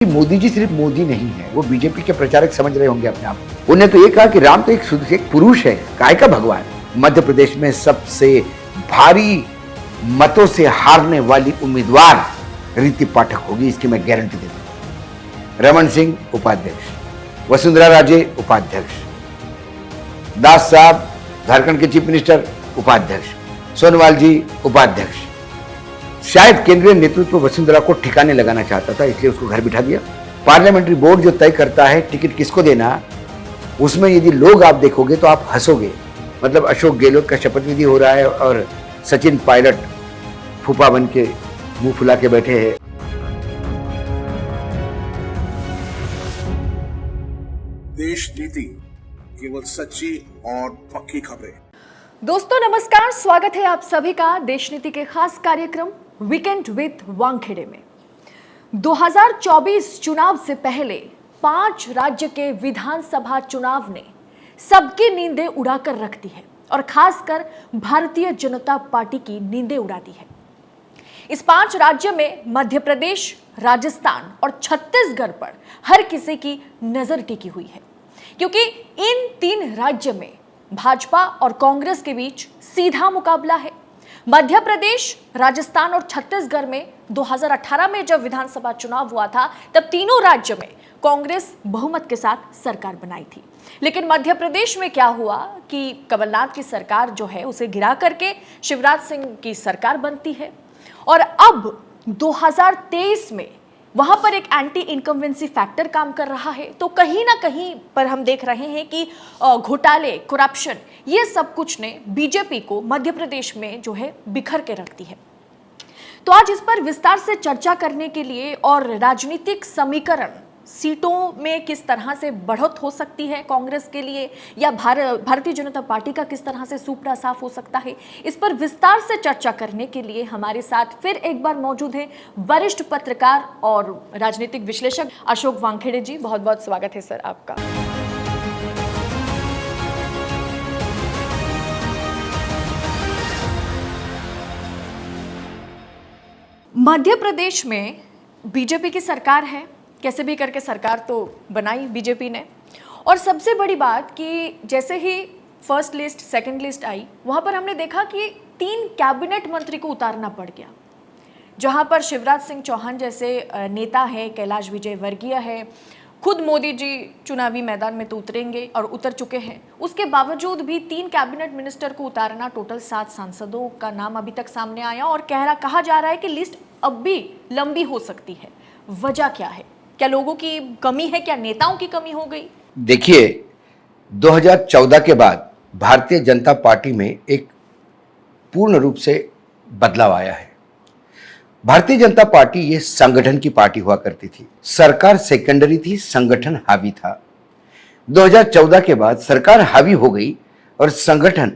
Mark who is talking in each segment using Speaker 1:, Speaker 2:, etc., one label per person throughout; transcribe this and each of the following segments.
Speaker 1: मोदी जी सिर्फ मोदी नहीं है, वो बीजेपी के प्रचारक समझ रहे होंगे अपने आप को। उन्हें तो ये कहा कि राम तो एक पुरुष है, काय का भगवान। मध्य प्रदेश में सबसे भारी मतों से हारने वाली उम्मीदवार रीति पाठक होगी, इसकी मैं गारंटी देता हूं। रमन सिंह उपाध्यक्ष, वसुंधरा राजे उपाध्यक्ष, दास साहब झारखंड के चीफ मिनिस्टर उपाध्यक्ष, सोनोवाल जी उपाध्यक्ष। शायद केंद्रीय नेतृत्व वसुंधरा को ठिकाने लगाना चाहता था, इसलिए उसको घर बिठा दिया। पार्लियामेंट्री बोर्ड जो तय करता है टिकट किसको देना, उसमें यदि लोग आप देखोगे तो आप हंसोगे। मतलब अशोक गहलोत का शपथ विधि हो रहा है और सचिन पायलट फूफा बन के मुंह फुला के बैठे हैं।
Speaker 2: देश नीति केवल सच्ची और पक्की खबरें।
Speaker 3: दोस्तों नमस्कार, स्वागत है आप सभी का देश नीति के खास कार्यक्रम वीकेंड विद वानखेड़े में। 2024 चुनाव से पहले 5 राज्य के विधानसभा चुनाव ने सबकी नींदें उड़ाकर रख दी है और खासकर भारतीय जनता पार्टी की नींदें उड़ा दी है। इस 5 राज्य में मध्य प्रदेश, राजस्थान और छत्तीसगढ़ पर हर किसी की नजर टिकी हुई है, क्योंकि इन 3 राज्य में भाजपा और कांग्रेस के बीच सीधा मुकाबला है। मध्य प्रदेश, राजस्थान और छत्तीसगढ़ में 2018 में जब विधानसभा चुनाव हुआ था, तब तीनों राज्य में कांग्रेस बहुमत के साथ सरकार बनाई थी। लेकिन मध्य प्रदेश में क्या हुआ कि कमलनाथ की सरकार जो है उसे गिरा करके शिवराज सिंह की सरकार बनती है और अब 2023 में वहां पर एक एंटी इनकम्बेंसी फैक्टर काम कर रहा है। तो कहीं ना कहीं पर हम देख रहे हैं कि घोटाले, करप्शन, ये सब कुछ ने बीजेपी को मध्य प्रदेश में जो है बिखर के रख दी है। तो आज इस पर विस्तार से चर्चा करने के लिए और राजनीतिक समीकरण, सीटों में किस तरह से बढ़त हो सकती है कांग्रेस के लिए या भारतीय जनता पार्टी का किस तरह से सुपड़ा साफ हो सकता है, इस पर विस्तार से चर्चा करने के लिए हमारे साथ फिर एक बार मौजूद हैं वरिष्ठ पत्रकार और राजनीतिक विश्लेषक अशोक वानखेड़े जी। बहुत बहुत स्वागत है सर आपका। मध्य प्रदेश में बीजेपी की सरकार है, कैसे भी करके सरकार तो बनाई बीजेपी ने। और सबसे बड़ी बात कि जैसे ही फर्स्ट लिस्ट, सेकंड लिस्ट आई, वहाँ पर हमने देखा कि 3 कैबिनेट मंत्री को उतारना पड़ गया, जहाँ पर शिवराज सिंह चौहान जैसे नेता है, कैलाश विजयवर्गीय है, खुद मोदी जी चुनावी मैदान में तो उतरेंगे और उतर चुके हैं। उसके बावजूद भी 3 कैबिनेट मिनिस्टर को उतारना, टोटल 7 सांसदों का नाम अभी तक सामने आया और कहा जा रहा है कि लिस्ट अब भी लंबी हो सकती है। वजह क्या है? क्या लोगों की कमी है? क्या नेताओं की कमी हो गई?
Speaker 1: देखिए, 2014 के बाद भारतीय जनता पार्टी में एक पूर्ण रूप से बदलाव आया है। भारतीय जनता पार्टी ये संगठन की पार्टी हुआ करती थी, सरकार सेकेंडरी थी, संगठन हावी था। 2014 के बाद सरकार हावी हो गई और संगठन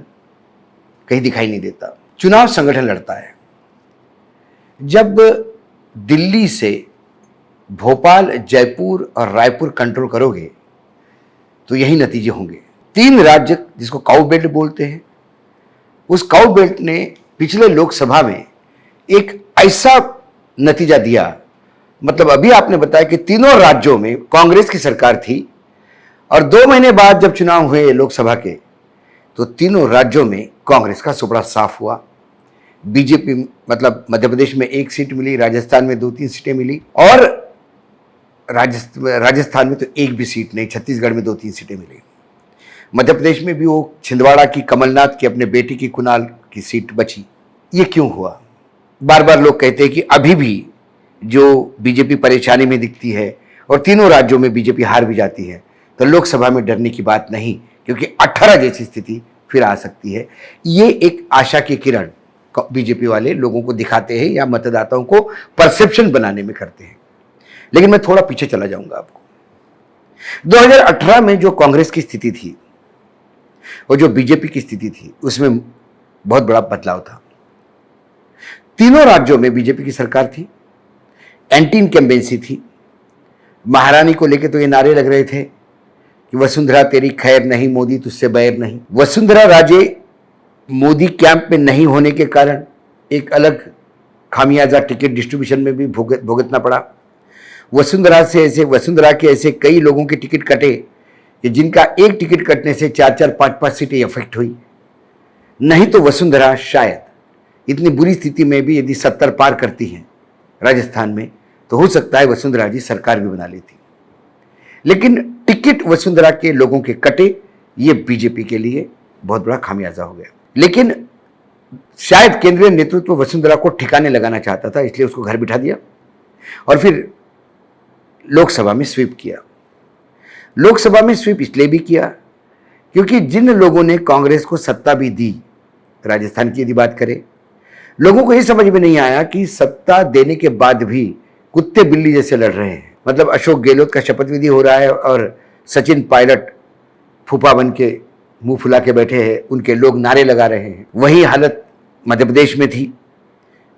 Speaker 1: कहीं दिखाई नहीं देता। चुनाव संगठन लड़ता है। जब दिल्ली से भोपाल, जयपुर और रायपुर कंट्रोल करोगे तो यही नतीजे होंगे। 3 राज्य जिसको काउ बेल्ट बोलते हैं, उस काउ बेल्ट ने पिछले लोकसभा में एक ऐसा नतीजा दिया, मतलब अभी आपने बताया कि तीनों राज्यों में कांग्रेस की सरकार थी और 2 महीने बाद जब चुनाव हुए लोकसभा के, तो तीनों राज्यों में कांग्रेस का सुपड़ा साफ हुआ। बीजेपी मतलब मध्य प्रदेश में 1 सीट मिली, राजस्थान में 2-3 सीटें मिली और राजस्थान में तो 1 भी सीट नहीं, छत्तीसगढ़ में 2-3 सीटें मिली। मध्य प्रदेश में भी वो छिंदवाड़ा की कमलनाथ की अपने बेटी की कुणाल की सीट बची। ये क्यों हुआ? बार बार लोग कहते हैं कि अभी भी जो बीजेपी परेशानी में दिखती है और तीनों राज्यों में बीजेपी हार भी जाती है, तो लोकसभा में डरने की बात नहीं, क्योंकि 18 जैसी स्थिति फिर आ सकती है। ये एक आशा की किरण बीजेपी वाले लोगों को दिखाते हैं या मतदाताओं को परसेप्शन बनाने में करते हैं। लेकिन मैं थोड़ा पीछे चला जाऊंगा आपको। 2018 में जो कांग्रेस की स्थिति थी और जो बीजेपी की स्थिति थी, उसमें बहुत बड़ा बदलाव था। तीनों राज्यों में बीजेपी की सरकार थी, एंटी इनकम्बेंसी थी। महारानी को लेकर तो ये नारे लग रहे थे कि वसुंधरा तेरी खैर नहीं, मोदी तुझसे बैर नहीं। वसुंधरा राजे मोदी कैंप में नहीं होने के कारण एक अलग खामियाजा टिकट डिस्ट्रीब्यूशन में भी भुगतना पड़ा। वसुंधरा के ऐसे कई लोगों के टिकट कटे कि जिनका एक टिकट कटने से 4-4, 5-5 सीटें अफेक्ट हुई। नहीं तो वसुंधरा शायद इतनी बुरी स्थिति में भी यदि 70 पार करती हैं राजस्थान में, तो हो सकता है वसुंधरा जी सरकार भी बना लेती। लेकिन टिकट वसुंधरा के लोगों के कटे, ये बीजेपी के लिए बहुत बड़ा खामियाजा हो गया। लेकिन शायद केंद्रीय नेतृत्व वसुंधरा को ठिकाने लगाना चाहता था, इसलिए उसको घर बिठा दिया और फिर लोकसभा में स्वीप किया। लोकसभा में स्वीप इसलिए भी किया क्योंकि जिन लोगों ने कांग्रेस को सत्ता भी दी, राजस्थान की यदि बात करें, लोगों को यह समझ में नहीं आया कि सत्ता देने के बाद भी कुत्ते बिल्ली जैसे लड़ रहे हैं। मतलब अशोक गहलोत का शपथ विधि हो रहा है और सचिन पायलट फूफा बन के मुंह फुला के बैठे हैं, उनके लोग नारे लगा रहे हैं। वही हालत मध्य प्रदेश में थी।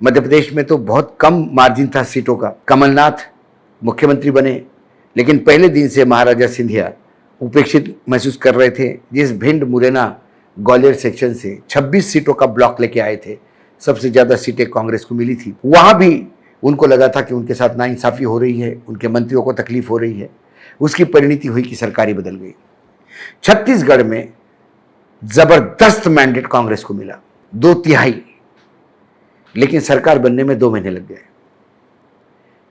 Speaker 1: मध्य प्रदेश में तो बहुत कम मार्जिन था सीटों का। कमलनाथ मुख्यमंत्री बने, लेकिन पहले दिन से महाराजा सिंधिया उपेक्षित महसूस कर रहे थे। जिस भिंड, मुरैना, ग्वालियर सेक्शन से 26 सीटों का ब्लॉक लेके आए थे, सबसे ज़्यादा सीटें कांग्रेस को मिली थी। वहाँ भी उनको लगा था कि उनके साथ नाइंसाफ़ी हो रही है, उनके मंत्रियों को तकलीफ हो रही है। उसकी परिणति हुई कि सरकार ही बदल गई। छत्तीसगढ़ में जबरदस्त मैंडेट कांग्रेस को मिला, 2/3, लेकिन सरकार बनने में 2 महीने लग गए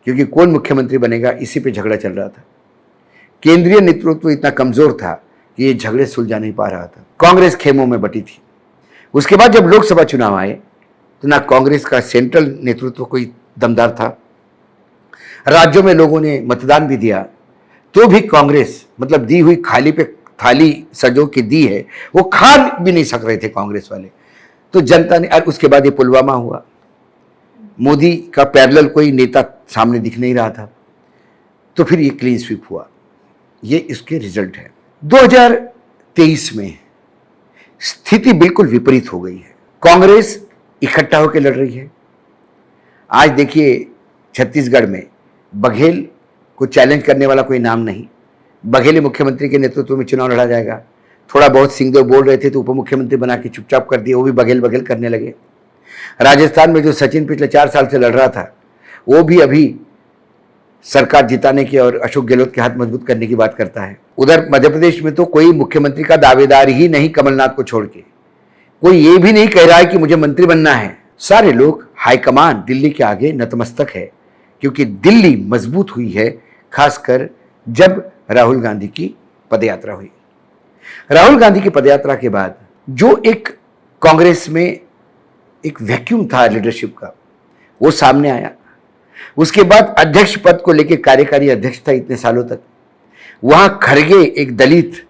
Speaker 1: क्योंकि कौन मुख्यमंत्री बनेगा इसी पे झगड़ा चल रहा था। केंद्रीय नेतृत्व इतना कमजोर था कि ये झगड़े सुलझा नहीं पा रहा था। कांग्रेस खेमों में बटी थी। उसके बाद जब लोकसभा चुनाव आए तो ना कांग्रेस का सेंट्रल नेतृत्व कोई दमदार था। राज्यों में लोगों ने मतदान भी दिया तो भी कांग्रेस, मतलब दी हुई खाली पे थाली सजो के दी है, वो खा भी नहीं सक रहे थे कांग्रेस वाले। तो जनता ने, और उसके बाद ये पुलवामा हुआ, मोदी का पैरेलल कोई नेता सामने दिख नहीं रहा था, तो फिर ये क्लीन स्वीप हुआ। ये इसके रिजल्ट है। 2023 में स्थिति बिल्कुल विपरीत हो गई है। कांग्रेस इकट्ठा होकर लड़ रही है। आज देखिए छत्तीसगढ़ में बघेल को चैलेंज करने वाला कोई नाम नहीं। बघेली मुख्यमंत्री के नेतृत्व में चुनाव लड़ा जाएगा। थोड़ा बहुत सिंहदेव बोल रहे थे तो उप मुख्यमंत्री बना के चुपचाप कर दिए, वो भी बघेल बघेल करने लगे। राजस्थान में जो सचिन पिछले 4 साल से लड़ रहा था, वो भी अभी सरकार जिताने की और अशोक गहलोत के हाथ मजबूत करने की बात करता है। उधर मध्य प्रदेश में तो कोई मुख्यमंत्री का दावेदार ही नहीं, कमलनाथ को छोड़ के कोई ये भी नहीं कह रहा है कि मुझे मंत्री बनना है। सारे लोग हाईकमान दिल्ली के आगे नतमस्तक है क्योंकि दिल्ली मजबूत हुई है, खासकर जब राहुल गांधी की पदयात्रा हुई। राहुल गांधी की पदयात्रा के बाद जो एक कांग्रेस में एक वैक्यूम था लीडरशिप का, वो सामने आया। उसके बाद अध्यक्ष पद को लेकर कार्यकारी अध्यक्ष था इतने सालों तक। वहां खड़गे, एक दलित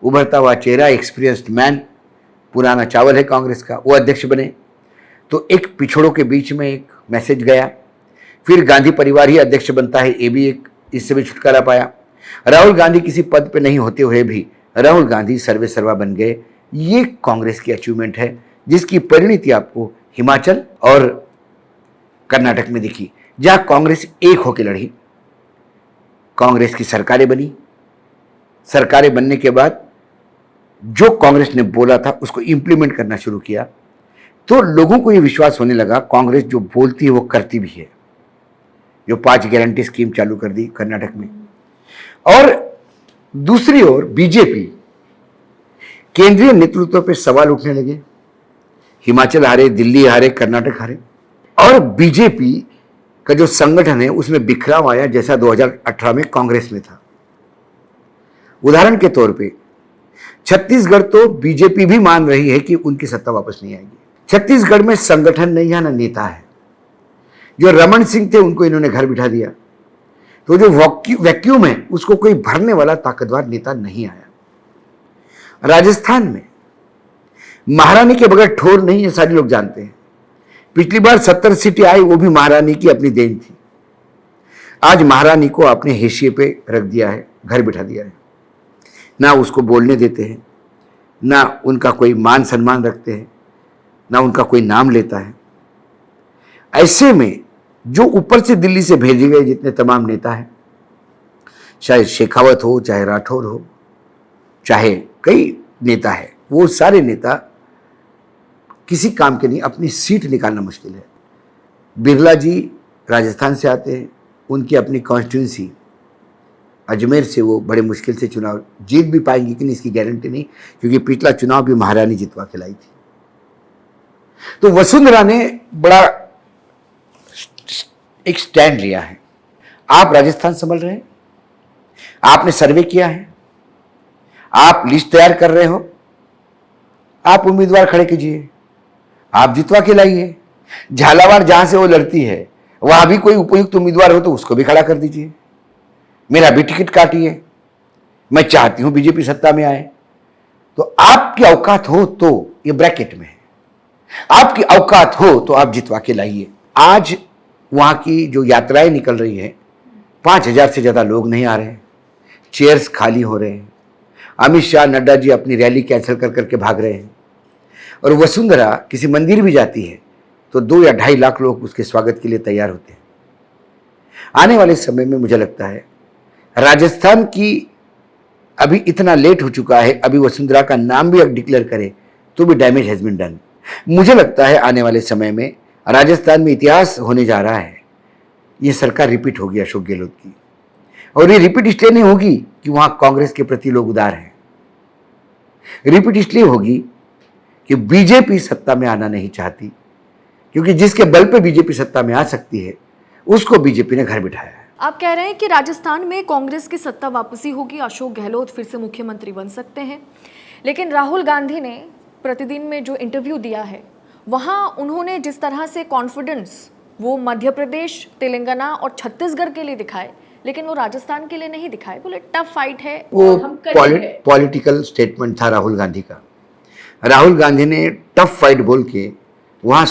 Speaker 1: उभरता हुआ चेहरा, एक्सपीरियंस्ड मैन, पुराना चावल है कांग्रेस का, वो अध्यक्ष बने। तो एक पिछड़ों के बीच में एक मैसेज गया। फिर गांधी परिवार ही अध्यक्ष बनता है, ये भी एक, इससे भी छुटकारा पाया। राहुल गांधी किसी पद पे नहीं होते हुए भी राहुल गांधी सर्वे सर्वा बन गए। ये कांग्रेस की अचीवमेंट है, जिसकी परिणति आपको हिमाचल और कर्नाटक में दिखी, जहां कांग्रेस एक होकर लड़ी। कांग्रेस की सरकारें बनी। सरकारें बनने के बाद जो कांग्रेस ने बोला था उसको इंप्लीमेंट करना शुरू किया, तो लोगों को यह विश्वास होने लगा कांग्रेस जो बोलती है वो करती भी है। जो 5 गारंटी स्कीम चालू कर दी कर्नाटक में। और दूसरी ओर बीजेपी, केंद्रीय नेतृत्व पे सवाल उठने लगे। हिमाचल हारे, दिल्ली हारे, कर्नाटक हारे, और बीजेपी का जो संगठन है उसमें बिखराव आया, जैसा 2018 में कांग्रेस में था। उदाहरण के तौर पे छत्तीसगढ़ तो बीजेपी भी मान रही है कि उनकी सत्ता वापस नहीं आएगी। छत्तीसगढ़ में संगठन नहीं है ना नेता है। जो रमन सिंह थे उनको इन्होंने घर बिठा दिया, तो जो वैक्यूम है उसको कोई भरने वाला ताकतवर नेता नहीं आया। राजस्थान में महारानी के बगैर ठोर नहीं है, सारे लोग जानते हैं। पिछली बार 70 सीटें आई, वो भी महारानी की अपनी देन थी। आज महारानी को अपने हेशिये पे रख दिया है, घर बिठा दिया है। ना उसको बोलने देते हैं, ना उनका कोई मान सम्मान रखते हैं, ना उनका कोई नाम लेता है। ऐसे में जो ऊपर से दिल्ली से भेजे गए जितने तमाम नेता हैं, चाहे शेखावत हो, चाहे राठौर हो, चाहे कई नेता है, वो सारे नेता किसी काम के नहीं। अपनी सीट निकालना मुश्किल है। बिरला जी राजस्थान से आते हैं, उनकी अपनी कॉन्स्टिट्यूंसी अजमेर से वो बड़े मुश्किल से चुनाव जीत भी पाएंगी कि नहीं इसकी गारंटी नहीं, क्योंकि पिछला चुनाव भी महारानी जितवा के लाई थी। तो वसुंधरा ने बड़ा एक स्टैंड लिया है। आप राजस्थान संभल रहे हैं, आपने सर्वे किया है, आप लिस्ट तैयार कर रहे हो, आप उम्मीदवार खड़े कीजिए, आप जितवा के लाइए। झालावाड़ जहां से वो लड़ती है वहां भी कोई उपयुक्त उम्मीदवार हो तो उसको भी खड़ा कर दीजिए, मेरा भी टिकट काटिए। मैं चाहती हूं बीजेपी सत्ता में आए। तो आपकी औकात हो तो, ये ब्रैकेट में है, आपकी औकात हो तो आप जितवा के लाइए। आज वहां की जो यात्राएं निकल रही है, 5,000 से ज्यादा लोग नहीं आ रहे हैं, चेयर्स खाली हो रहे हैं, अमित शाह नड्डा जी अपनी रैली कैंसिल कर करके भाग रहे हैं, और वसुंधरा किसी मंदिर भी जाती है तो 2 या 2.5 लाख लोग उसके स्वागत के लिए तैयार होते हैं। आने वाले समय में मुझे लगता है राजस्थान की अभी इतना लेट हो चुका है, अभी वसुंधरा का नाम भी अगर डिक्लेयर करे तो भी डैमेज हैज बीन डन। मुझे लगता है आने वाले समय में राजस्थान में इतिहास होने जा रहा है, ये सरकार रिपीट होगी अशोक गहलोत की। और ये रिपीट इसलिए नहीं होगी कि वहां कांग्रेस के प्रति लोग उदार हैं, रिपीट इसलिए होगी कि बीजेपी सत्ता में आना नहीं चाहती, क्योंकि जिसके बल पे बीजेपी सत्ता में आ सकती है उसको बीजेपी ने घर बिठाया है।
Speaker 3: आप कह रहे हैं कि राजस्थान में कांग्रेस की सत्ता वापसी होगी, अशोक गहलोत फिर से मुख्यमंत्री बन सकते हैं, लेकिन राहुल गांधी ने प्रतिदिन में जो इंटरव्यू दिया है वहां उन्होंने जिस तरह से कॉन्फिडेंस वो मध्य प्रदेश, तेलंगाना और छत्तीसगढ़ के लिए दिखाए, लेकिन वो राजस्थान के लिए नहीं दिखाए। बोले टफ फाइट है
Speaker 1: वो
Speaker 3: और हम करेंगे।
Speaker 1: पॉलिटिकल स्टेटमेंट था राहुल गांधी का। राहुल गांधी ने टफ फाइट बोल के वहां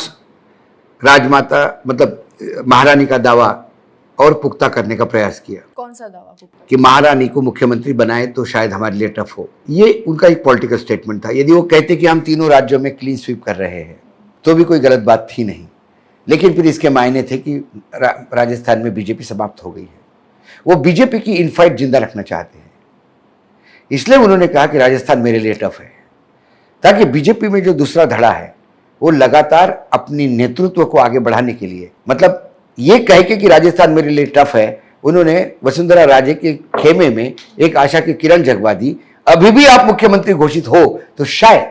Speaker 1: राजमाता मतलब महारानी का दावा और पुख्ता करने का प्रयास किया।
Speaker 3: कौन सा दावा पुख्ता?
Speaker 1: कि महारानी को मुख्यमंत्री बनाए तो शायद हमारे लिए टफ हो। ये उनका एक पॉलिटिकल स्टेटमेंट था। यदि वो कहते कि हम तीनों राज्यों में क्लीन स्वीप कर रहे हैं तो भी कोई गलत बात थी नहीं, लेकिन फिर इसके मायने थे कि राजस्थान में बीजेपी समाप्त हो गई है। वो बीजेपी की इनफाइट जिंदा रखना चाहते हैं, इसलिए उन्होंने कहा कि राजस्थान मेरे लिए टफ है, ताकि बीजेपी में जो दूसरा धड़ा है वो लगातार अपनी नेतृत्व को आगे बढ़ाने के लिए, मतलब ये कह के कि राजस्थान मेरे लिए टफ है, उन्होंने वसुंधरा राजे के खेमे में एक आशा की किरण जगवा दी। अभी भी आप मुख्यमंत्री घोषित हो तो शायद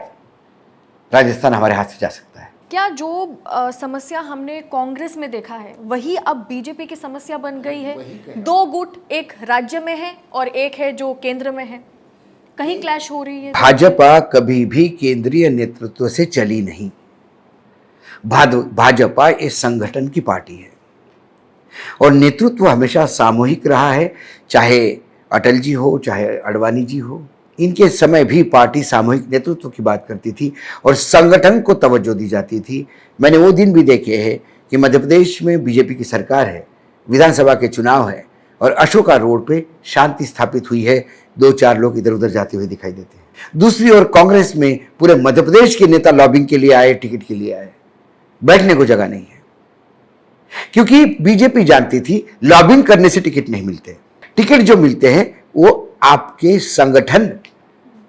Speaker 1: राजस्थान हमारे हाथ से जा सकता है।
Speaker 3: क्या जो समस्या हमने कांग्रेस में देखा है वही अब बीजेपी की समस्या बन गई है? 2 गुट, एक राज्य में है और एक है जो केंद्र में है, कहीं क्लैश हो रही है।
Speaker 1: भाजपा कभी भी केंद्रीय नेतृत्व से चली नहीं। भाजपा एक संगठन की पार्टी है और नेतृत्व हमेशा सामूहिक रहा है, चाहे अटल जी हो चाहे अडवाणी जी हो। इनके समय भी पार्टी सामूहिक नेतृत्व की बात करती थी और संगठन को तवज्जो दी जाती थी। मैंने वो दिन भी देखे हैं कि मध्य प्रदेश में बीजेपी की सरकार है, विधानसभा के चुनाव है और अशोका रोड पे शांति स्थापित हुई है, 2-4 लोग इधर उधर जाते हुए दिखाई देते हैं। दूसरी ओर कांग्रेस में पूरे मध्य प्रदेश के नेता लॉबिंग के लिए आए, टिकट के लिए आए, बैठने को जगह नहीं है, क्योंकि बीजेपी जानती थी लॉबिंग करने से टिकट नहीं मिलते। टिकट जो मिलते हैं वो आपके संगठन,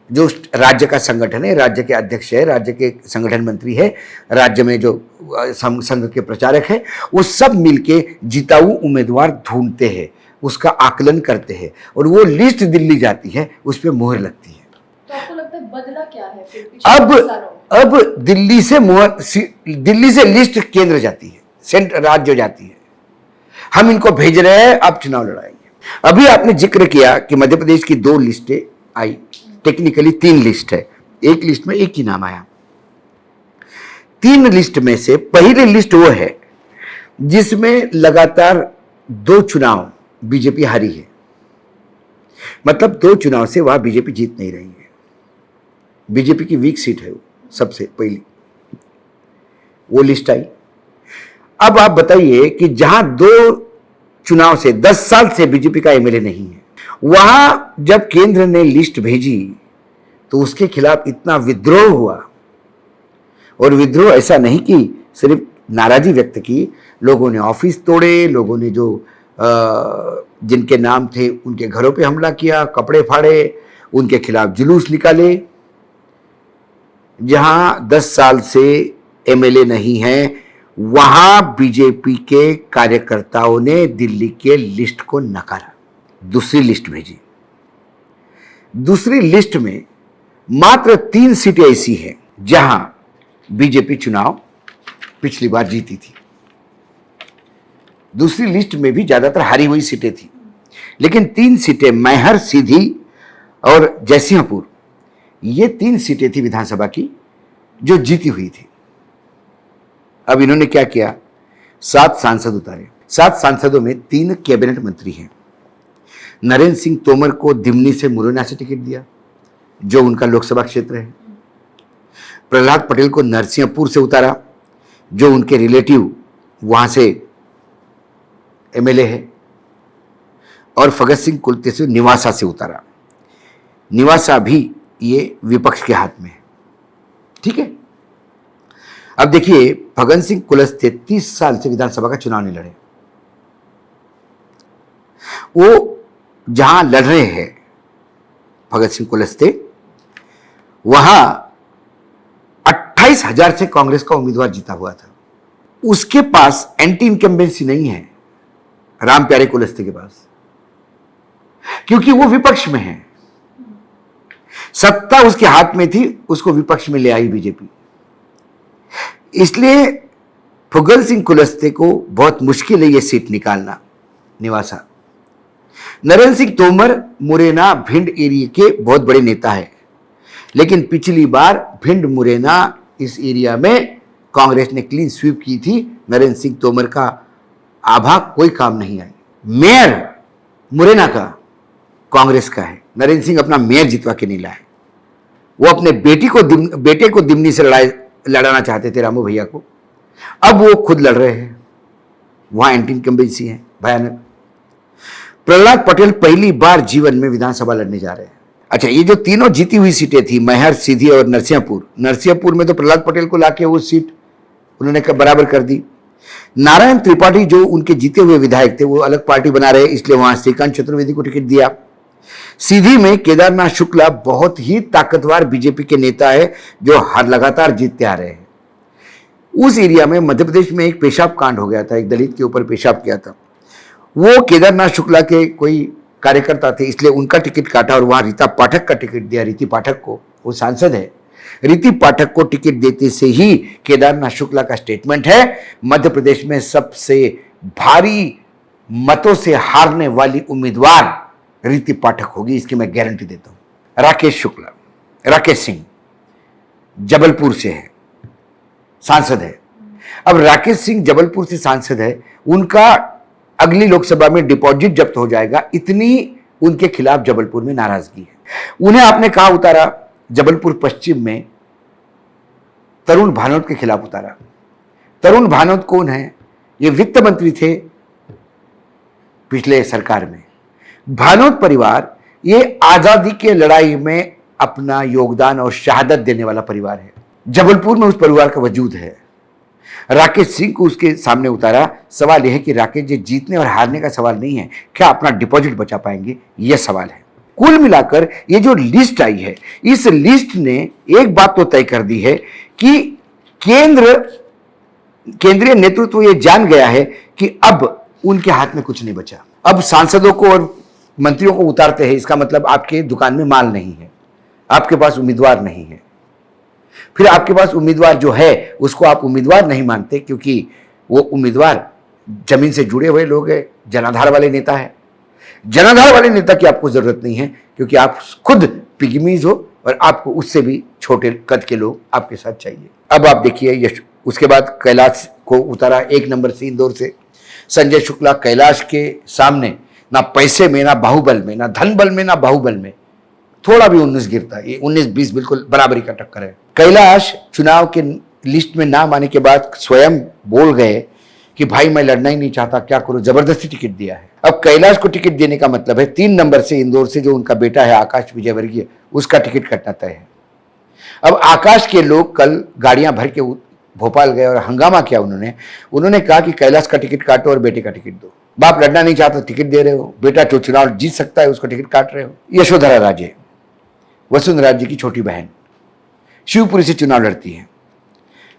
Speaker 1: जो राज्य का संगठन है, राज्य के अध्यक्ष है, राज्य के संगठन मंत्री है, राज्य में जो संघ के प्रचारक है, वो सब मिलके जिताऊ उम्मीदवार ढूंढते हैं, उसका आकलन करते हैं और वो लिस्ट दिल्ली जाती है, उस पर मोहर लगती है।
Speaker 3: तो आपको लगता है बदला क्या है फिर?
Speaker 1: अब दिल्ली से लिस्ट केंद्र जाती है, सेंट्रल राज्य जाती है, हम इनको भेज रहे हैं, आप चुनाव लड़ाएंगे। अभी आपने जिक्र किया कि मध्य प्रदेश की 2 लिस्टें आई, टेक्निकली 3 लिस्ट है, एक लिस्ट में एक ही नाम आया। 3 लिस्ट में से पहली लिस्ट वो है जिसमें लगातार 2 चुनाव बीजेपी हारी है, मतलब 2 चुनाव से वहां बीजेपी जीत नहीं रही है। बीजेपी की वीक सीट है वो, सबसे पहली वो लिस्ट आई। अब आप बताइए कि जहां 2 चुनाव से 10 साल से बीजेपी का एमएलए नहीं है, वहां जब केंद्र ने लिस्ट भेजी तो उसके खिलाफ इतना विद्रोह हुआ। और विद्रोह ऐसा नहीं कि सिर्फ नाराजगी व्यक्त की, लोगों ने ऑफिस तोड़े, लोगों ने जो जिनके नाम थे उनके घरों पे हमला किया, कपड़े फाड़े, उनके खिलाफ जुलूस निकाले। जहां 10 साल से एमएलए नहीं है वहां बीजेपी के कार्यकर्ताओं ने दिल्ली के लिस्ट को नकारा, दूसरी लिस्ट भेजी। दूसरी लिस्ट में मात्र 3 सीटें ऐसी हैं जहां बीजेपी चुनाव पिछली बार जीती थी। दूसरी लिस्ट में भी ज्यादातर हारी हुई सीटें थी, लेकिन 3 सीटें मैहर, सीधी और जयसिंहपुर, ये 3 सीटें थी विधानसभा की जो जीती हुई थी। अब इन्होंने क्या किया, 7 सांसद उतारे। 7 सांसदों में 3 कैबिनेट मंत्री हैं। नरेंद्र सिंह तोमर को दिमनी से मुरैना से टिकट दिया, जो उनका लोकसभा क्षेत्र है। प्रहलाद पटेल को नरसिंहपुर से उतारा, जो उनके रिलेटिव वहां से एमएलए है। और भगत सिंह कुलस्ते निवासा से उतारा। निवासा भी ये विपक्ष के हाथ में है, ठीक है। अब देखिए, भगत सिंह कुलस्ते 30 साल से विधानसभा का चुनाव नहीं लड़े। वो जहां लड़ रहे हैं भगत सिंह कुलस्ते, वहां 28,000 से कांग्रेस का उम्मीदवार जीता हुआ था। उसके पास एंटी इनकम्बेंसी नहीं है राम प्यारे कुलस्ते के पास, क्योंकि वो विपक्ष में है। सत्ता उसके हाथ में थी, उसको विपक्ष में ले आई बीजेपी। इसलिए फुगल सिंह कुलस्ते को बहुत मुश्किल है ये सीट निकालना, निवासा। नरेंद्र सिंह तोमर मुरैना भिंड एरिया के बहुत बड़े नेता है, लेकिन पिछली बार भिंड मुरैना इस एरिया में कांग्रेस ने क्लीन स्वीप की थी। नरेंद्र सिंह तोमर का आभा कोई काम नहीं आई। मेयर मुरैना का कांग्रेस का है, नरेंद्र सिंह अपना मेयर जितवा के नहीं लाए। वो अपने बेटे को दिमनी से लड़ाना चाहते थे, रामू भैया को। अब वो खुद लड़ रहे हैं, वहां एंटी इनकम्बेंसी है भयानक। प्रहलाद पटेल पहली बार जीवन में विधानसभा लड़ने जा रहे हैं। अच्छा, ये जो तीनों जीती हुई सीटें थी, मैहर, सीधी और नरसिंहपुर में तो प्रहलाद पटेल को लाके वो सीट उन्होंने बराबर कर दी। नारायण त्रिपाठी जो उनके जीते हुए विधायक थे, वो अलग पार्टी बना रहे, इसलिए वहां श्रीकांत चतुर्वेदी को टिकट दिया। सीधी में केदारनाथ शुक्ला बहुत ही ताकतवर बीजेपी के नेता है, जो हर लगातार जीतते आ रहे हैं। उस एरिया में मध्य प्रदेश में एक पेशाब कांड हो गया था, एक दलित के ऊपर पेशाब किया था। वो केदारनाथ शुक्ला के कोई कार्यकर्ता थे, इसलिए उनका टिकट काटा और वहां रीता पाठक का टिकट दिया। रीति पाठक को, वो सांसद है, रीति पाठक को टिकट देते से ही केदारनाथ शुक्ला का स्टेटमेंट है, मध्य प्रदेश में सबसे भारी मतों से हारने वाली उम्मीदवार रीति पाठक होगी, इसकी मैं गारंटी देता हूं। राकेश सिंह जबलपुर से है, सांसद है। अब राकेश सिंह जबलपुर से सांसद है, उनका अगली लोकसभा में डिपॉजिट जब्त हो जाएगा, इतनी उनके खिलाफ जबलपुर में नाराजगी है। उन्हें आपने कहा उतारा, जबलपुर पश्चिम में तरुण भानोट के खिलाफ उतारा। तरुण भानोट कौन है? ये वित्त मंत्री थे पिछले सरकार में। भानोट परिवार ये आजादी के लड़ाई में अपना योगदान और शहादत देने वाला परिवार है। जबलपुर में उस परिवार का वजूद है। राकेश सिंह को उसके सामने उतारा। सवाल यह है कि राकेश जी जीतने और हारने का सवाल नहीं है, क्या अपना डिपॉजिट बचा पाएंगे, यह सवाल है। कुल मिलाकर ये जो लिस्ट आई है, इस लिस्ट ने एक बात तो तय कर दी है कि केंद्रीय नेतृत्व ये जान गया है कि अब उनके हाथ में कुछ नहीं बचा। अब सांसदों को और मंत्रियों को उतारते हैं, इसका मतलब आपके दुकान में माल नहीं है, आपके पास उम्मीदवार नहीं है। फिर आपके पास उम्मीदवार जो है उसको आप उम्मीदवार नहीं मानते, क्योंकि वो उम्मीदवार जमीन से जुड़े हुए लोग हैं, जनाधार वाले नेता है। जनाधार वाले नेता की आपको जरूरत नहीं है, क्योंकि आप खुद पिग्मीज हो और आपको उससे भी छोटे कद के लोग आपके साथ चाहिए। अब आप देखिए, उसके बाद कैलाश को उतारा 1 नंबर से, इंदौर से। संजय शुक्ला कैलाश के सामने ना पैसे में, ना बाहुबल में, ना धन बल में, ना बाहुबल में थोड़ा भी 19 गिरता है। ये 19-20 बिल्कुल बराबरी का टक्कर है। कैलाश चुनाव के लिस्ट में नाम आने के बाद स्वयं बोल गए कि भाई मैं लड़ना ही नहीं चाहता, क्या करूं, जबरदस्ती टिकट दिया है। अब कैलाश को टिकट देने का मतलब है 3 नंबर से इंदौर से जो उनका बेटा है आकाश विजयवर्गीय, उसका टिकट कटना तय है। अब आकाश के लोग कल गाड़ियां भर के भोपाल गए और हंगामा किया। उन्होंने कहा कि कैलाश का टिकट काटो और बेटे का टिकट दो। बाप लड़ना नहीं चाहता, टिकट दे रहे हो, बेटा जो चुनाव जीत सकता है उसका टिकट काट रहे हो। यशोधरा राजे, वसुंधरा जी की छोटी बहन, शिवपुरी से चुनाव लड़ती है।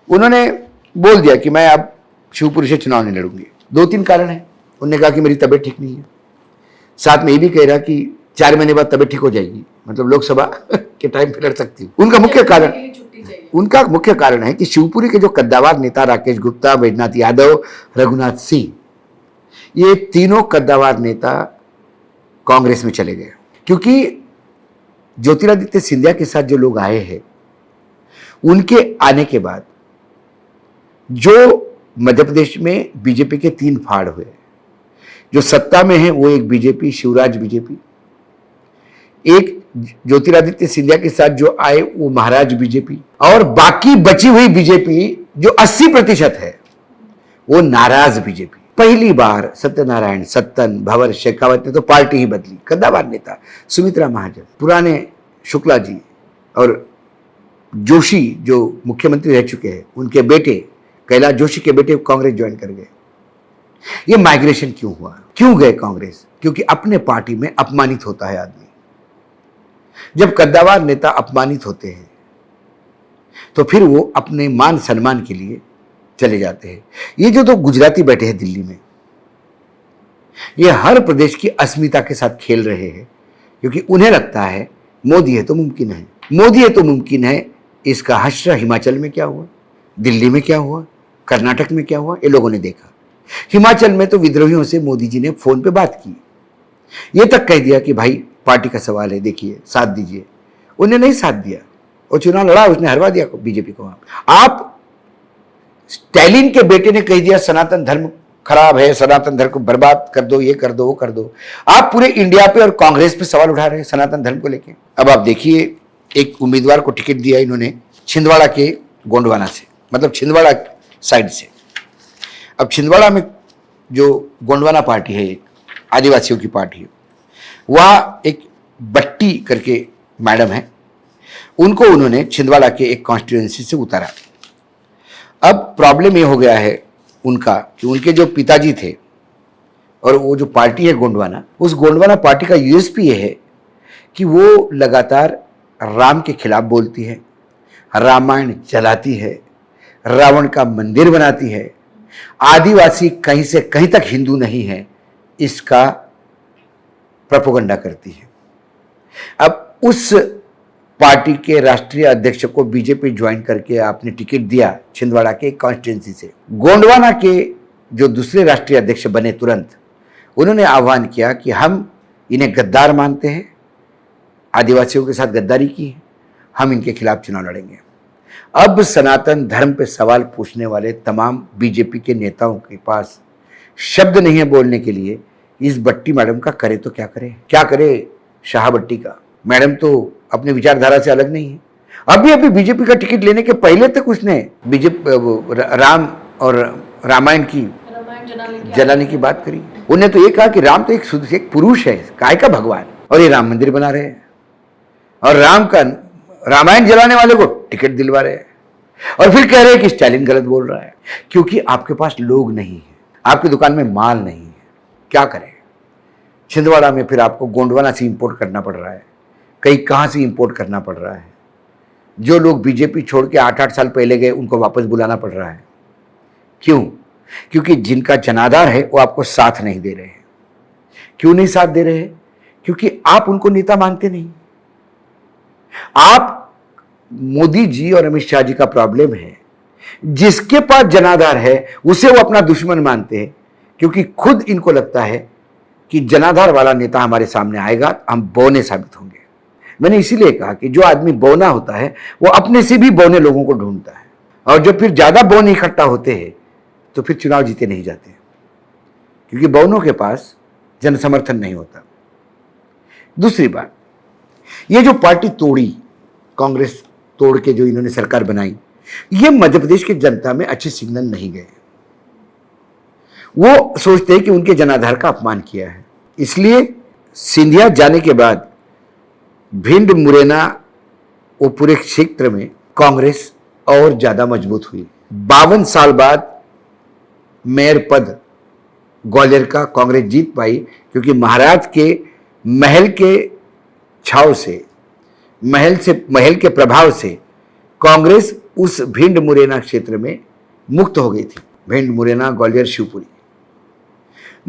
Speaker 1: उन्होंने बोल दिया कि मैं अब शिवपुरी से चुनाव नहीं लड़ूंगी। 2-3 कारण है। उन्होंने कहा कि मेरी तबीयत ठीक नहीं है, साथ में ये भी कह रहा कि 4 महीने बाद तबीयत ठीक हो जाएगी, मतलब लोकसभा के टाइम पे लड़ सकती हूँ। उनका मुख्य कारण है कि शिवपुरी के जो कद्दावर नेता राकेश गुप्ता, बैजनाथ यादव, रघुनाथ सिंह, ये तीनों कद्दावर नेता कांग्रेस में चले गए, क्योंकि ज्योतिरादित्य सिंधिया के साथ जो लोग आए हैं उनके आने के बाद जो मध्य प्रदेश में बीजेपी के 3 फाड़ हुए, जो सत्ता में है वो एक बीजेपी, शिवराज बीजेपी, एक ज्योतिरादित्य सिंधिया के साथ जो आए वो महाराज बीजेपी, और बाकी बची हुई बीजेपी जो 80% है वो नाराज बीजेपी। पहली बार सत्यनारायण, सत्तन, भंवर शेखावत ने तो पार्टी ही बदली। कद्दावर नेता सुमित्रा महाजन, पुराने शुक्ला जी और जोशी जो मुख्यमंत्री रह चुके हैं, उनके बेटे कैलाश जोशी के बेटे कांग्रेस ज्वाइन कर गए। ये माइग्रेशन क्यों हुआ? क्यों गए कांग्रेस? क्योंकि अपने पार्टी में अपमानित होता है आदमी। जब कद्दावर नेता अपमानित होते हैं तो फिर वो अपने मान सम्मान के लिए चले जाते हैं। ये जो 2 गुजराती बैठे हैं दिल्ली में, ये हर प्रदेश की अस्मिता के साथ खेल रहे हैं, क्योंकि उन्हें लगता है मोदी है तो मुमकिन है, मोदी है तो मुमकिन है। इसका हश्र हिमाचल में क्या हुआ, दिल्ली में क्या हुआ, कर्नाटक में क्या हुआ, ये लोगों ने देखा। हिमाचल में तो विद्रोहियों से मोदी जी ने फोन पे बात की, ये तक कह दिया कि भाई पार्टी का सवाल है, देखिए साथ दीजिए। उन्हें नहीं साथ दिया और चुनाव लड़ा, उसने हरवा दिया बीजेपी को। आप स्टैलिन के बेटे ने कह दिया सनातन धर्म खराब है, सनातन धर्म को बर्बाद कर दो, ये कर दो, वो कर दो। आप पूरे इंडिया पे और कांग्रेस पे सवाल उठा रहे हैं सनातन धर्म को लेके। अब आप देखिए, एक उम्मीदवार को टिकट दिया इन्होंने छिंदवाड़ा के गोंडवाना से, मतलब छिंदवाड़ा साइड से। अब छिंदवाड़ा में जो गोंडवाना पार्टी है, एक आदिवासियों की पार्टी है, वह एक बट्टी करके मैडम है, उनको उन्होंने छिंदवाड़ा के एक कॉन्स्टिट्यूएंसी से उतारा। अब प्रॉब्लम ये हो गया है उनका कि उनके जो पिताजी थे और वो जो पार्टी है गोंडवाना, उस गोंडवाना पार्टी का यूएसपी ये है कि वो लगातार राम के खिलाफ बोलती है, रामायण जलाती है, रावण का मंदिर बनाती है, आदिवासी कहीं से कहीं तक हिंदू नहीं है, इसका प्रोपेगेंडा करती है। अब उस पार्टी के राष्ट्रीय अध्यक्ष को बीजेपी ज्वाइन करके आपने टिकट दिया छिंदवाड़ा के कॉन्स्टिट्यूंसी से। गोंडवाना के जो दूसरे राष्ट्रीय अध्यक्ष बने तुरंत, उन्होंने आह्वान किया कि हम इन्हें गद्दार मानते हैं, आदिवासियों के साथ गद्दारी की है, हम इनके खिलाफ चुनाव लड़ेंगे। अब सनातन धर्म पे सवाल पूछने वाले तमाम बीजेपी के नेताओं के पास शब्द नहीं है बोलने के लिए। इस बट्टी मैडम का करे तो क्या करे, क्या करे शाह बट्टी का। मैडम तो अपने विचारधारा से अलग नहीं है। अभी बीजेपी का टिकट लेने के पहले तक उसने बीजेपी राम और रामायण की जलाने की बात करी। उन्हें तो ये कहा कि राम तो एक पुरुष है, काय का भगवान, और ये राम मंदिर बना रहे हैं और रामायण जलाने वाले को टिकट दिलवा रहे हैं, और फिर कह रहे हैं कि स्टालिन गलत बोल रहा है। क्योंकि आपके पास लोग नहीं है, आपकी दुकान में माल नहीं है, क्या करें। छिंदवाड़ा में फिर आपको गोंडवाना से इंपोर्ट करना पड़ रहा है, कहीं कहाँ से इंपोर्ट करना पड़ रहा है। जो लोग बीजेपी छोड़ के 8-8 साल पहले गए उनको वापस बुलाना पड़ रहा है। क्यों? क्योंकि जिनका जनाधार है वो आपको साथ नहीं दे रहे हैं। क्यों नहीं साथ दे रहे हैं? क्योंकि आप उनको नेता मानते नहीं। आप मोदी जी और अमित शाह जी का प्रॉब्लम है, जिसके पास जनाधार है उसे वो अपना दुश्मन मानते हैं, क्योंकि खुद इनको लगता है कि जनाधार वाला नेता हमारे सामने आएगा, हम बौने साबित होंगे। मैंने इसीलिए कहा कि जो आदमी बौना होता है वो अपने से भी बौने लोगों को ढूंढता है, और जब फिर ज्यादा बौने इकट्ठा होते हैं तो फिर चुनाव जीते नहीं जाते, क्योंकि बौनों के पास जन समर्थन नहीं होता। दूसरी बात, ये जो पार्टी तोड़ी, कांग्रेस तोड़ के जो इन्होंने सरकार बनाई, ये मध्य प्रदेश की जनता में अच्छे सिग्नल नहीं गए। वो सोचते हैं कि उनके जनाधार का अपमान किया है। इसलिए सिंधिया जाने के बाद भिंड मुरैना वो पूरे क्षेत्र में कांग्रेस और ज्यादा मजबूत हुई। 52 साल बाद मेयर पद ग्वालियर का कांग्रेस जीत पाई, क्योंकि महाराज के महल के छाव से, महल के प्रभाव से कांग्रेस उस भिंड मुरैना क्षेत्र में मुक्त हो गई थी। भिंड, मुरैना, ग्वालियर, शिवपुरी।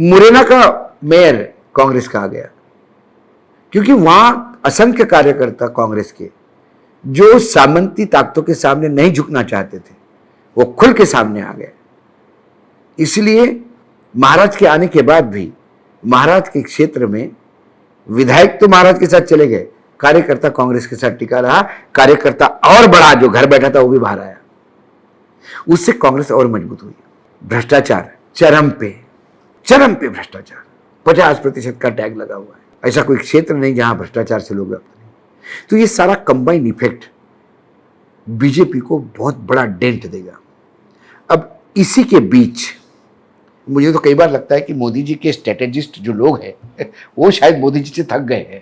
Speaker 1: मुरैना का मेयर कांग्रेस का आ गया, क्योंकि वहां असंख्य कार्यकर्ता कांग्रेस के जो सामंती ताकतों के सामने नहीं झुकना चाहते थे, वो खुल के सामने आ गए। इसलिए महाराज के आने के बाद भी महाराज के क्षेत्र में विधायक तो महाराज के साथ चले गए, कार्यकर्ता कांग्रेस के साथ टिका रहा। कार्यकर्ता और बड़ा जो घर बैठा था वो भी बाहर आया, उससे कांग्रेस और मजबूत हुई। भ्रष्टाचार चरम पे भ्रष्टाचार, 50% का टैग लगा हुआ है। ऐसा कोई क्षेत्र नहीं जहां भ्रष्टाचार से लोग रखते नहीं। तो ये सारा कंबाइंड इफेक्ट बीजेपी को बहुत बड़ा डेंट देगा। अब इसी के बीच मुझे तो कई बार लगता है कि मोदी जी के स्ट्रेटेजिस्ट जो लोग हैं वो शायद मोदी जी से थक गए हैं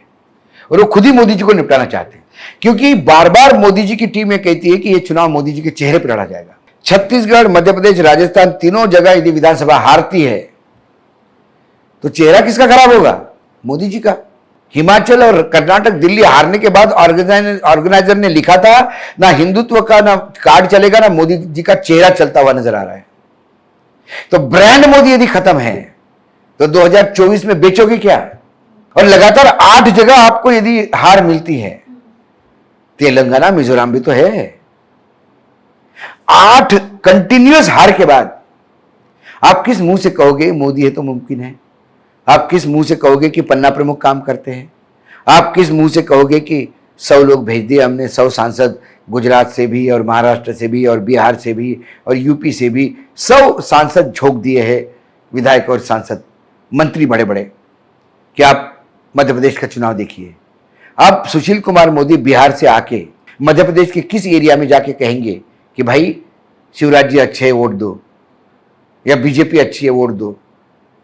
Speaker 1: और वो खुद ही मोदी जी को निपटाना चाहते हैं, क्योंकि बार बार मोदी जी की टीम ये कहती है कि ये चुनाव मोदी जी के चेहरे पर लड़ा जाएगा। छत्तीसगढ़, मध्य प्रदेश, राजस्थान, तीनों जगह यदि विधानसभा हारती है तो चेहरा किसका खराब होगा? मोदी जी का। हिमाचल और कर्नाटक, दिल्ली हारने के बाद ऑर्गेनाइजर ने लिखा था ना हिंदुत्व का ना कार्ड चलेगा, ना मोदी जी का चेहरा चलता हुआ नजर आ रहा है। तो ब्रांड मोदी यदि खत्म है तो 2024 में बेचोगे क्या? और लगातार 8 जगह आपको यदि हार मिलती है, तेलंगाना, मिजोरम भी तो है, 8 कंटिन्यूअस हार के बाद आप किस मुंह से कहोगे मोदी है तो मुमकिन है? आप किस मुंह से कहोगे कि पन्ना प्रमुख काम करते हैं? आप किस मुंह से कहोगे कि 100 लोग भेज दिए हमने, 100 सांसद गुजरात से भी और महाराष्ट्र से भी और बिहार से भी और यूपी से भी 100 सांसद झोंक दिए हैं, विधायक और सांसद, मंत्री बड़े बड़े। क्या आप मध्य प्रदेश का चुनाव देखिए, आप सुशील कुमार मोदी बिहार से आके मध्य प्रदेश के किस एरिया में जाके कहेंगे कि भाई शिवराज जी अच्छे है वोट दो, या बीजेपी अच्छी है वोट दो?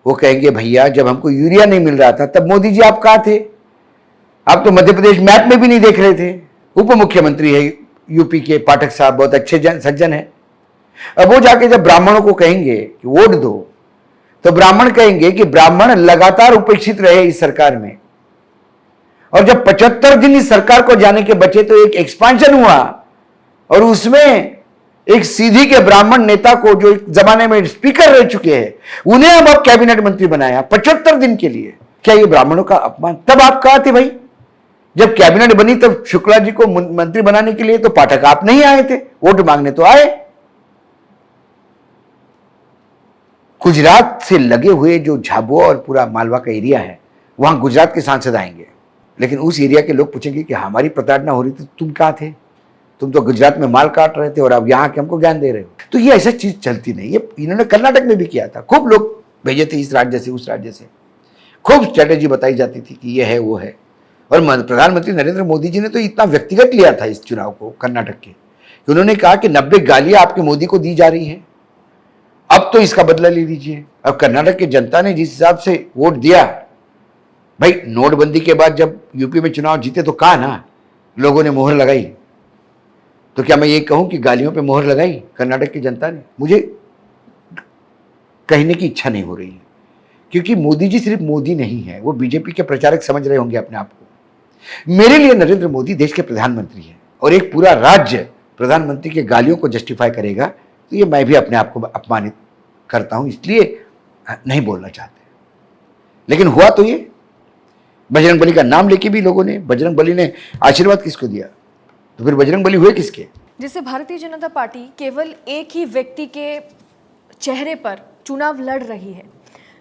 Speaker 1: वो कहेंगे भैया जब हमको यूरिया नहीं मिल रहा था तब मोदी जी आप कहाँ थे? आप तो मध्य प्रदेश मैप में भी नहीं देख रहे थे। उप मुख्यमंत्री है यूपी के पाठक साहब, बहुत अच्छे सज्जन है। अब वो जाके जब ब्राह्मणों को कहेंगे कि वोट दो तो ब्राह्मण कहेंगे कि ब्राह्मण लगातार उपेक्षित रहे इस सरकार में, और जब 75 दिन इस सरकार को जाने के बचे तो एक एक्सपांशन हुआ और उसमें एक सीधी के ब्राह्मण नेता को जो जमाने में स्पीकर रह चुके हैं उन्हें अब कैबिनेट मंत्री बनाया 75 दिन के लिए। क्या ये ब्राह्मणों का अपमान? तब आप कहा थे भाई, जब कैबिनेट बनी तब शुक्ला जी को मंत्री बनाने के लिए तो पाठक आप नहीं आए थे, वोट मांगने तो आए। गुजरात से लगे हुए जो झाबुआ और पूरा मालवा का एरिया है वहां गुजरात के सांसद आएंगे, लेकिन उस एरिया के लोग पूछेंगे कि हमारी प्रताड़ना हो रही थी, तुम कहां थे? तुम तो गुजरात में माल काट रहे थे और अब यहां के हमको ज्ञान दे रहे हो। तो ये ऐसा चीज चलती नहीं। ये इन्होंने कर्नाटक में भी किया था, खूब लोग भेजे थे इस राज्य से उस राज्य से, खूब स्ट्रेटेजी बताई जाती थी कि ये है वो है। और प्रधानमंत्री नरेंद्र मोदी जी ने तो इतना व्यक्तिगत लिया था इस चुनाव को कर्नाटक के, कि उन्होंने कहा कि 90 गालियां आपके मोदी को दी जा रही हैं, अब तो इसका बदला ले लीजिए। अब कर्नाटक की जनता ने जिस हिसाब से वोट दिया, भाई नोटबंदी के बाद जब यूपी में चुनाव जीते तो कहा ना लोगों ने मोहर लगाई, तो क्या मैं ये कहूं कि गालियों पे मोहर लगाई कर्नाटक की जनता ने? मुझे कहने की इच्छा नहीं हो रही है, क्योंकि मोदी जी सिर्फ मोदी नहीं है, वो बीजेपी के प्रचारक समझ रहे होंगे अपने आप को। मेरे लिए नरेंद्र मोदी देश के प्रधानमंत्री है, और एक पूरा राज्य प्रधानमंत्री के गालियों को जस्टिफाई करेगा तो ये मैं भी अपने आप को अपमानित करता हूं, इसलिए नहीं बोलना चाहते। लेकिन हुआ तो ये, बजरंग बली का नाम लेके भी लोगों ने, बजरंग बली ने आशीर्वाद किसको दिया? तो फिर बजरंग बली हुए किसके?
Speaker 3: जिससे भारतीय जनता पार्टी केवल एक ही व्यक्ति के चेहरे पर चुनाव लड़ रही है।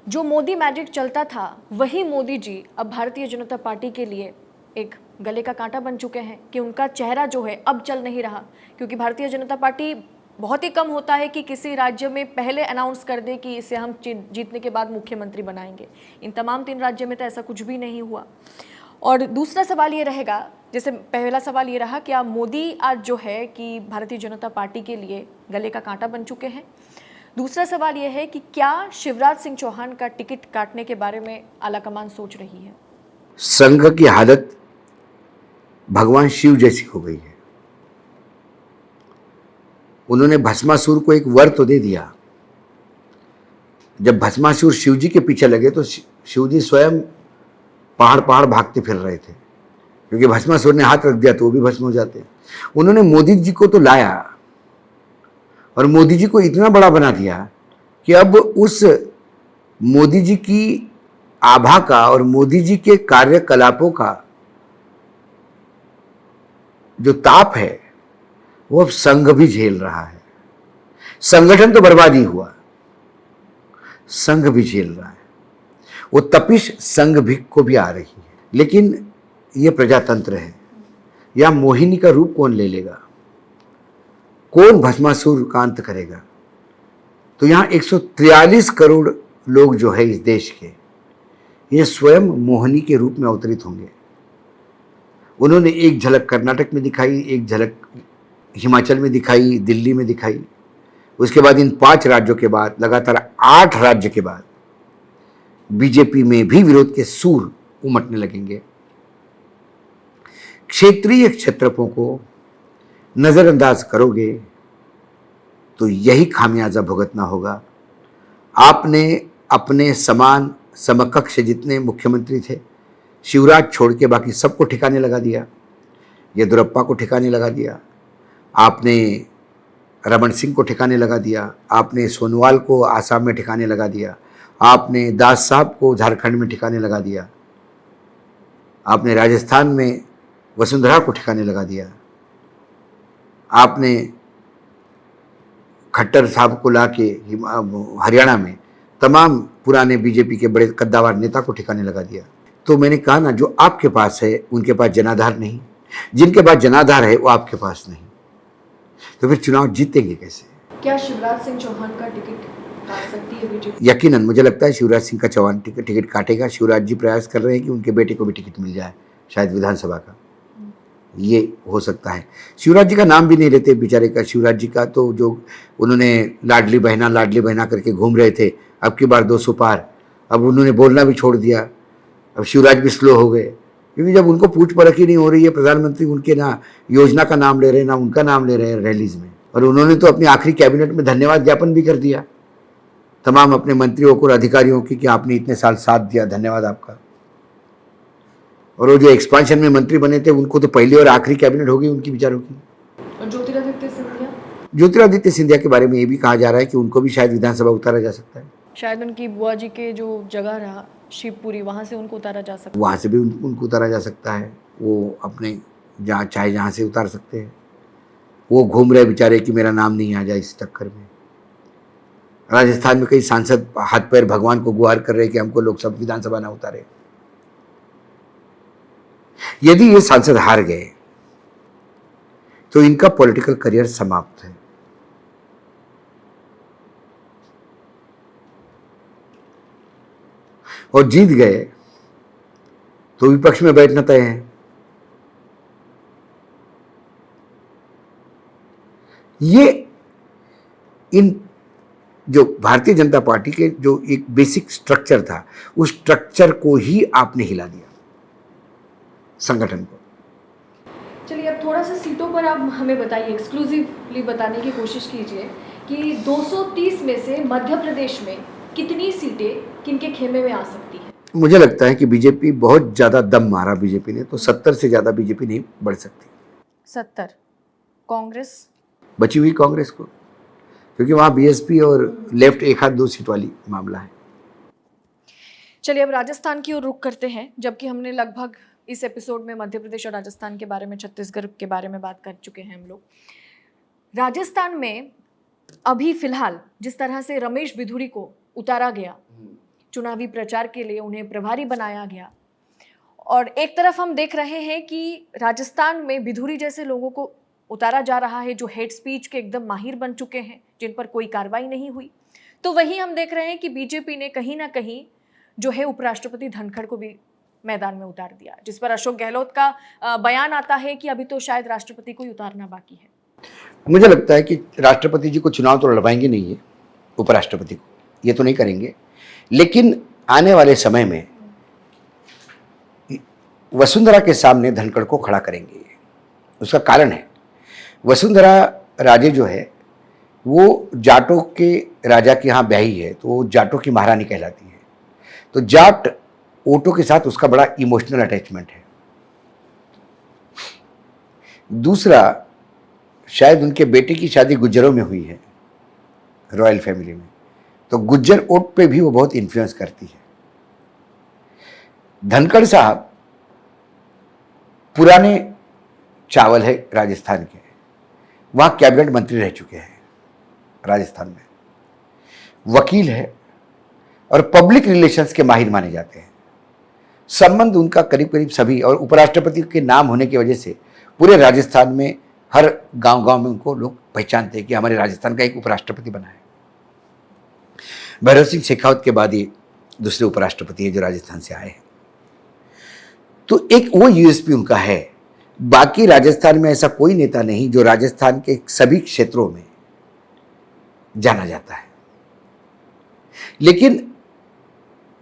Speaker 3: जो मोदी मैजिक चलता था वही मोदी जी अब भारतीय जनता पार्टी के लिए एक गले का कांटा बन चुके हैं कि उनका चेहरा जो है अब चल नहीं रहा, क्योंकि भारतीय जनता पार्टी बहुत ही कम होता है कि किसी राज्य में पहले अनाउंस कर दे कि इसे हम जीतने के बाद मुख्यमंत्री बनाएंगे। इन तमाम 3 राज्यों में तो ऐसा कुछ भी नहीं हुआ। और दूसरा सवाल ये रहेगा, जैसे पहला सवाल ये रहा कि आप मोदी आज जो है कि भारतीय जनता पार्टी के लिए गले का कांटा बन चुके हैं। दूसरा सवाल ये है कि क्या शिवराज सिंह चौहान का टिकट काटने के बारे में आलाकमान सोच रही है?
Speaker 1: संघ की हालत भगवान शिव जैसी हो गई है। उन्होंने भस्मासुर को एक वर तो दे दिया। जब भस्मासुर शिव जी के पीछे लगे तो शिव जी स्वयं पहाड़ पहाड़ भागते फिर रहे थे, क्योंकि भस्मासुर ने हाथ रख दिया तो वो भी भस्म हो जाते। उन्होंने मोदी जी को तो लाया और मोदी जी को इतना बड़ा बना दिया कि अब उस मोदी जी की आभा का और मोदी जी के कार्यकलापों का जो ताप है वो अब संघ भी झेल रहा है। संगठन तो बर्बाद ही हुआ, संघ भी झेल रहा है। वो तपिश संघ भी को भी आ रही है। लेकिन ये प्रजातंत्र है, या मोहिनी का रूप कौन ले लेगा, कौन भस्मासुर का अंत करेगा। तो यहां 143 करोड़ लोग जो है इस देश के, ये स्वयं मोहिनी के रूप में अवतरित होंगे। उन्होंने एक झलक कर्नाटक में दिखाई, एक झलक हिमाचल में दिखाई, दिल्ली में दिखाई। उसके बाद इन 5 राज्यों के बाद लगातार 8 राज्य के बाद बीजेपी में भी विरोध के सूर उमटने लगेंगे। क्षेत्रीय क्षेत्रपों को नजरअंदाज करोगे तो यही खामियाजा भुगतना होगा। आपने अपने समान समकक्ष जितने मुख्यमंत्री थे, शिवराज छोड़ के बाकी सबको ठिकाने लगा दिया, येदियुरप्पा को ठिकाने लगा दिया, आपने रमन सिंह को ठिकाने लगा दिया, आपने सोनोवाल को आसाम में ठिकाने लगा दिया, आपने दास साहब को झारखंड में ठिकाने लगा दिया, आपने राजस्थान में वसुंधरा को ठिकाने लगा दिया, आपने खट्टर साहब को ला के हरियाणा में तमाम पुराने बीजेपी के बड़े कद्दावर नेता को ठिकाने लगा दिया। तो मैंने कहा ना, जो आपके पास है उनके पास जनाधार नहीं, जिनके पास जनाधार है वो आपके पास नहीं, तो फिर चुनाव जीतेंगे कैसे?
Speaker 3: क्या शिवराज सिंह चौहान का टिकट काट सकती है बीजेपी?
Speaker 1: यकीनन मुझे लगता है शिवराज सिंह का चौहान टिकट काटेगा। शिवराज जी प्रयास कर रहे हैं कि उनके बेटे को भी टिकट मिल जाए, शायद विधानसभा का, ये हो सकता है। शिवराज जी का नाम भी नहीं लेते बेचारे का। शिवराज जी का तो जो उन्होंने लाडली बहना करके घूम रहे थे, अब की बार 200 पार, अब उन्होंने बोलना भी छोड़ दिया। अब शिवराज भी स्लो हो गए, क्योंकि जब उनको पूछ परख ही नहीं हो रही है, प्रधानमंत्री उनके ना योजना का नाम ले रहे हैं ना उनका नाम ले रहे हैं रैलीज में। और उन्होंने तो अपनी आखिरी कैबिनेट में धन्यवाद ज्ञापन भी कर दिया तमाम अपने मंत्रियों को और अधिकारियों की कि आपने इतने साल साथ दिया, धन्यवाद आपका। और वो जो एक्सपांशन में मंत्री बने थे उनको तो पहली और आखिरी कैबिनेट हो गई उनकी विचारों की।
Speaker 3: और ज्योतिरादित्य सिंधिया?
Speaker 1: ज्योतिरादित्य सिंधिया के बारे में ये भी कहा जा रहा है कि उनको भी शायद विधानसभा उतारा जा सकता है।
Speaker 3: शायद उनकी बुआ जी के जो जगह रहा शिवपुरी, वहां से उनको उतारा जा सकता है।
Speaker 1: वहाँ से भी उनको उतारा जा सकता है। वो अपने जहाँ से उतार सकते हैं। वो घूम रहे बेचारे कि मेरा नाम नहीं आ जाए इस चक्कर में। राजस्थान में कई सांसद हाथ पैर भगवान को गुहार कर रहे कि हमको लोकसभा विधानसभा ना उतारे। यदि ये सांसद हार गए तो इनका पॉलिटिकल करियर समाप्त है। और जीत गए तो विपक्ष में बैठना तय है। ये इन जो भारतीय जनता पार्टी के जो एक बेसिक स्ट्रक्चर था, उस स्ट्रक्चर को ही आपने हिला दिया, संगठन को।
Speaker 3: चलिए अब थोड़ा सा सीटों पर आप हमें बताइए, एक्सक्लूसिवली बताने की कोशिश कीजिए कि 230 में से मध्य प्रदेश में कितनी सीटें किनके खेमे में आ सकती है?
Speaker 1: मुझे लगता है कि बीजेपी बहुत ज़्यादा दम मारा बीजेपी ने, तो 70 से ज़्यादा बीजेपी नहीं बढ़ सकती।
Speaker 3: 70? कांग्रेस?
Speaker 1: बची हुई कांग्रेस को, क्योंकि वहाँ बीएसपी और लेफ्ट एक हाथ 2 सीट वाली मामला है।
Speaker 3: चलिए अब राजस्थान की ओर रुख करते हैं। जबकि हमने लगभग इस एपिसोड में मध्य प्रदेश और राजस्थान के बारे में, छत्तीसगढ़ के बारे में बात कर चुके हैं हम लोग। राजस्थान में अभी फिलहाल जिस तरह से रमेश बिधूरी को उतारा गया, चुनावी प्रचार के लिए उन्हें प्रभारी बनाया गया, और एक तरफ हम देख रहे हैं कि राजस्थान में बिधूरी जैसे लोगों को उतारा जा रहा है जो हेट स्पीच के एकदम माहिर बन चुके हैं, जिन पर कोई कार्रवाई नहीं हुई, तो वहीं हम देख रहे हैं कि बीजेपी ने कहीं ना कहीं जो है उपराष्ट्रपति धनखड़ को भी मैदान में उतार दिया, जिस पर अशोक गहलोत का बयान आता है कि अभी तो शायद राष्ट्रपति को ही उतारना बाकी है। मुझे लगता है कि राष्ट्रपति जी को चुनाव तो लड़वाएंगे नहीं है, उपराष्ट्रपति को ये तो नहीं करेंगे, लेकिन आने वाले समय में वसुंधरा के सामने धनखड़ को खड़ा करेंगे। उसका कारण है, वसुंधरा राजे जो है वो जाटों के राजा के यहाँ ब्याही है, तो वो जाटों की महारानी कहलाती है। तो जाट वोटों के साथ उसका बड़ा इमोशनल अटैचमेंट है। दूसरा, शायद उनके बेटे की शादी गुज्जरों में हुई है, रॉयल फैमिली में,
Speaker 1: तो गुज्जर वोट पे भी वो बहुत इन्फ्लुएंस करती है। धनखड़ साहब पुराने चावल है राजस्थान के, वहां कैबिनेट मंत्री रह चुके हैं राजस्थान में, वकील है और पब्लिक रिलेशंस के माहिर माने जाते हैं। संबंध उनका करीब करीब सभी, और उपराष्ट्रपति के नाम होने की वजह से पूरे राजस्थान में हर गांव-गांव में उनको लोग पहचानते हैं कि हमारे राजस्थान का एक उपराष्ट्रपति बना है। भैरव सिंह शेखावत के बाद ये दूसरे उपराष्ट्रपति है जो राजस्थान से आए हैं। तो एक वो यूएसपी उनका है। बाकी राजस्थान में ऐसा कोई नेता नहीं जो राजस्थान के सभी क्षेत्रों में जाना जाता है। लेकिन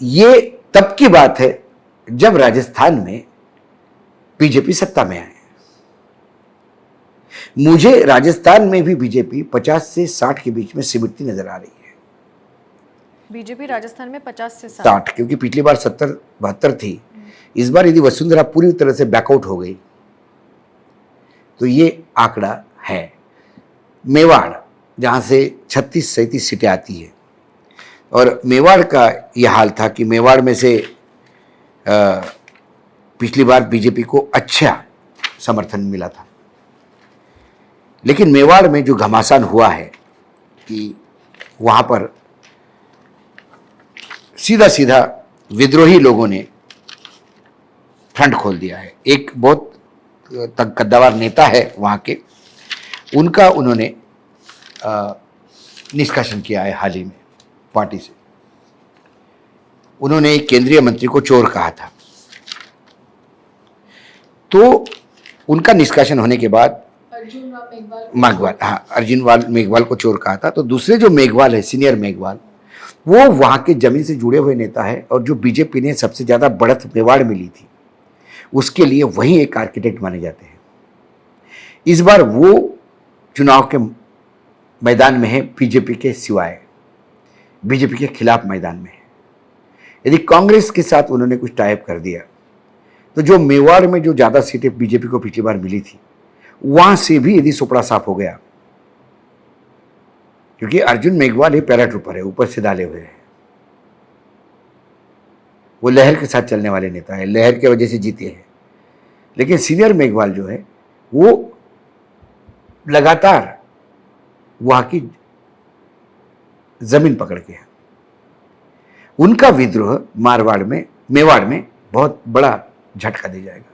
Speaker 1: ये तब की बात है जब राजस्थान में बीजेपी सत्ता में आए। मुझे राजस्थान में भी बीजेपी 50 से 60 के बीच में सिमटती नजर आ रही है।
Speaker 3: बीजेपी राजस्थान में 50 से
Speaker 1: 60, क्योंकि पिछली बार 70-72 थी। इस बार यदि वसुंधरा पूरी तरह से बैकआउट हो गई तो ये आंकड़ा है। मेवाड़ जहां से 36-37 सीटें आती है, और मेवाड़ का यह हाल था कि मेवाड़ में से पिछली बार बीजेपी को अच्छा समर्थन मिला था, लेकिन मेवाड़ में जो घमासान हुआ है कि वहां पर सीधा सीधा विद्रोही लोगों ने फ्रंट खोल दिया है। एक बहुत कद्दावर नेता है वहाँ के, उनका उन्होंने निष्कासन किया है हाल ही में पार्टी से। उन्होंने एक केंद्रीय मंत्री को चोर कहा था, तो उनका निष्कासन होने के बाद मेघवाल, हाँ, अर्जुन मेघवाल को चोर कहा था। तो दूसरे जो मेघवाल है, सीनियर मेघवाल, वो वहाँ के जमीन से जुड़े हुए नेता है, और जो बीजेपी ने सबसे ज़्यादा बढ़त मेवाड़ मिली थी उसके लिए वही एक आर्किटेक्ट माने जाते हैं। इस बार वो चुनाव के मैदान में है बीजेपी के सिवाय, बीजेपी के खिलाफ मैदान में है। यदि कांग्रेस के साथ उन्होंने कुछ टाइप कर दिया तो जो मेवाड़ में जो ज़्यादा सीटें बीजेपी को पिछली बार मिली थी वहाँ से भी यदि सुपड़ा साफ हो गया, क्योंकि अर्जुन मेघवाल ही पैराट्रूपर है, ऊपर से डाले हुए हैं, वो लहर के साथ चलने वाले नेता है, लहर के वजह से जीते हैं। लेकिन सीनियर मेघवाल जो है वो लगातार वहां की जमीन पकड़ के है। उनका विद्रोह मेवाड़ में बहुत बड़ा झटका दे जाएगा।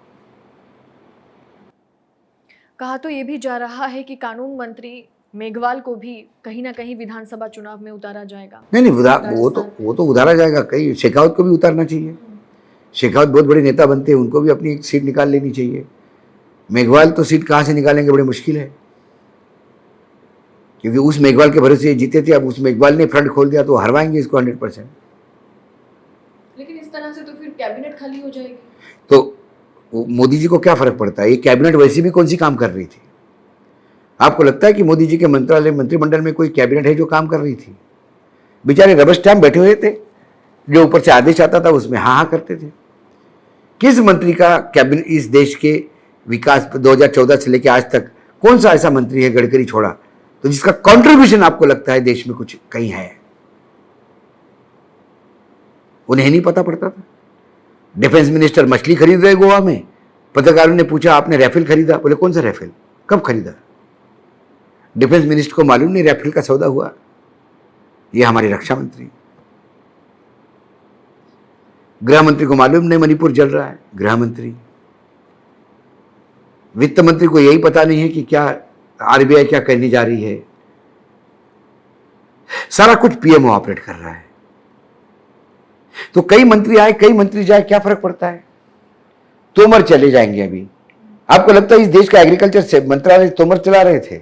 Speaker 3: कहा तो ये भी जा रहा है कि कानून मंत्री मेघवाल को भी कहीं ना कहीं विधानसभा चुनाव में उतारा जाएगा।
Speaker 1: नहीं, वो तो उतारा जाएगा। कहीं शेखावत को भी उतारना चाहिए। शेखावत बहुत बड़े नेता बनते हैं, उनको भी अपनी एक सीट निकाल लेनी चाहिए। मेघवाल तो सीट कहाँ से निकालेंगे, बड़ी मुश्किल है, क्योंकि उस मेघवाल के भरोसे जीते थे। अब उस मेघवाल ने फ्रंट खोल दिया तो हरवाएंगे इसको 100%।
Speaker 3: लेकिन इस तरह से तो फिर कैबिनेट खाली हो जाएगी।
Speaker 1: तो मोदी जी को क्या फर्क पड़ता है? ये कैबिनेट वैसे भी कौन सी काम कर रही थी? आपको लगता है कि मोदी जी के मंत्रिमंडल में कोई कैबिनेट है जो काम कर रही थी? बेचारे रबर स्टैम्प बैठे हुए थे, जो ऊपर से आदेश आता था उसमें हाँ हाँ करते थे। किस मंत्री का कैबिनेट इस देश के विकास 2014 से लेकर आज तक कौन सा ऐसा मंत्री है, गडकरी छोड़ा, तो जिसका कंट्रीब्यूशन आपको लगता है देश में कुछ कहीं है? उन्हें नहीं पता पड़ता था। डिफेंस मिनिस्टर मछली खरीद रहे गोवा में, पत्रकारों ने पूछा आपने राइफल खरीदा? बोले कौन सा राइफल, कब खरीदा? डिफेंस मिनिस्टर को मालूम नहीं राइफल का सौदा हुआ। ये हमारे रक्षा मंत्री। गृह मंत्री को मालूम नहीं मणिपुर जल रहा है, गृह मंत्री। वित्त मंत्री को यही पता नहीं है कि क्या आरबीआई क्या करने जा रही है। सारा कुछ पीएमओ ऑपरेट कर रहा है। तो कई मंत्री आए कई मंत्री जाए, क्या फर्क पड़ता है? तोमर चले जाएंगे अभी। आपको लगता है इस देश का एग्रीकल्चर से मंत्रालय तोमर चला रहे थे?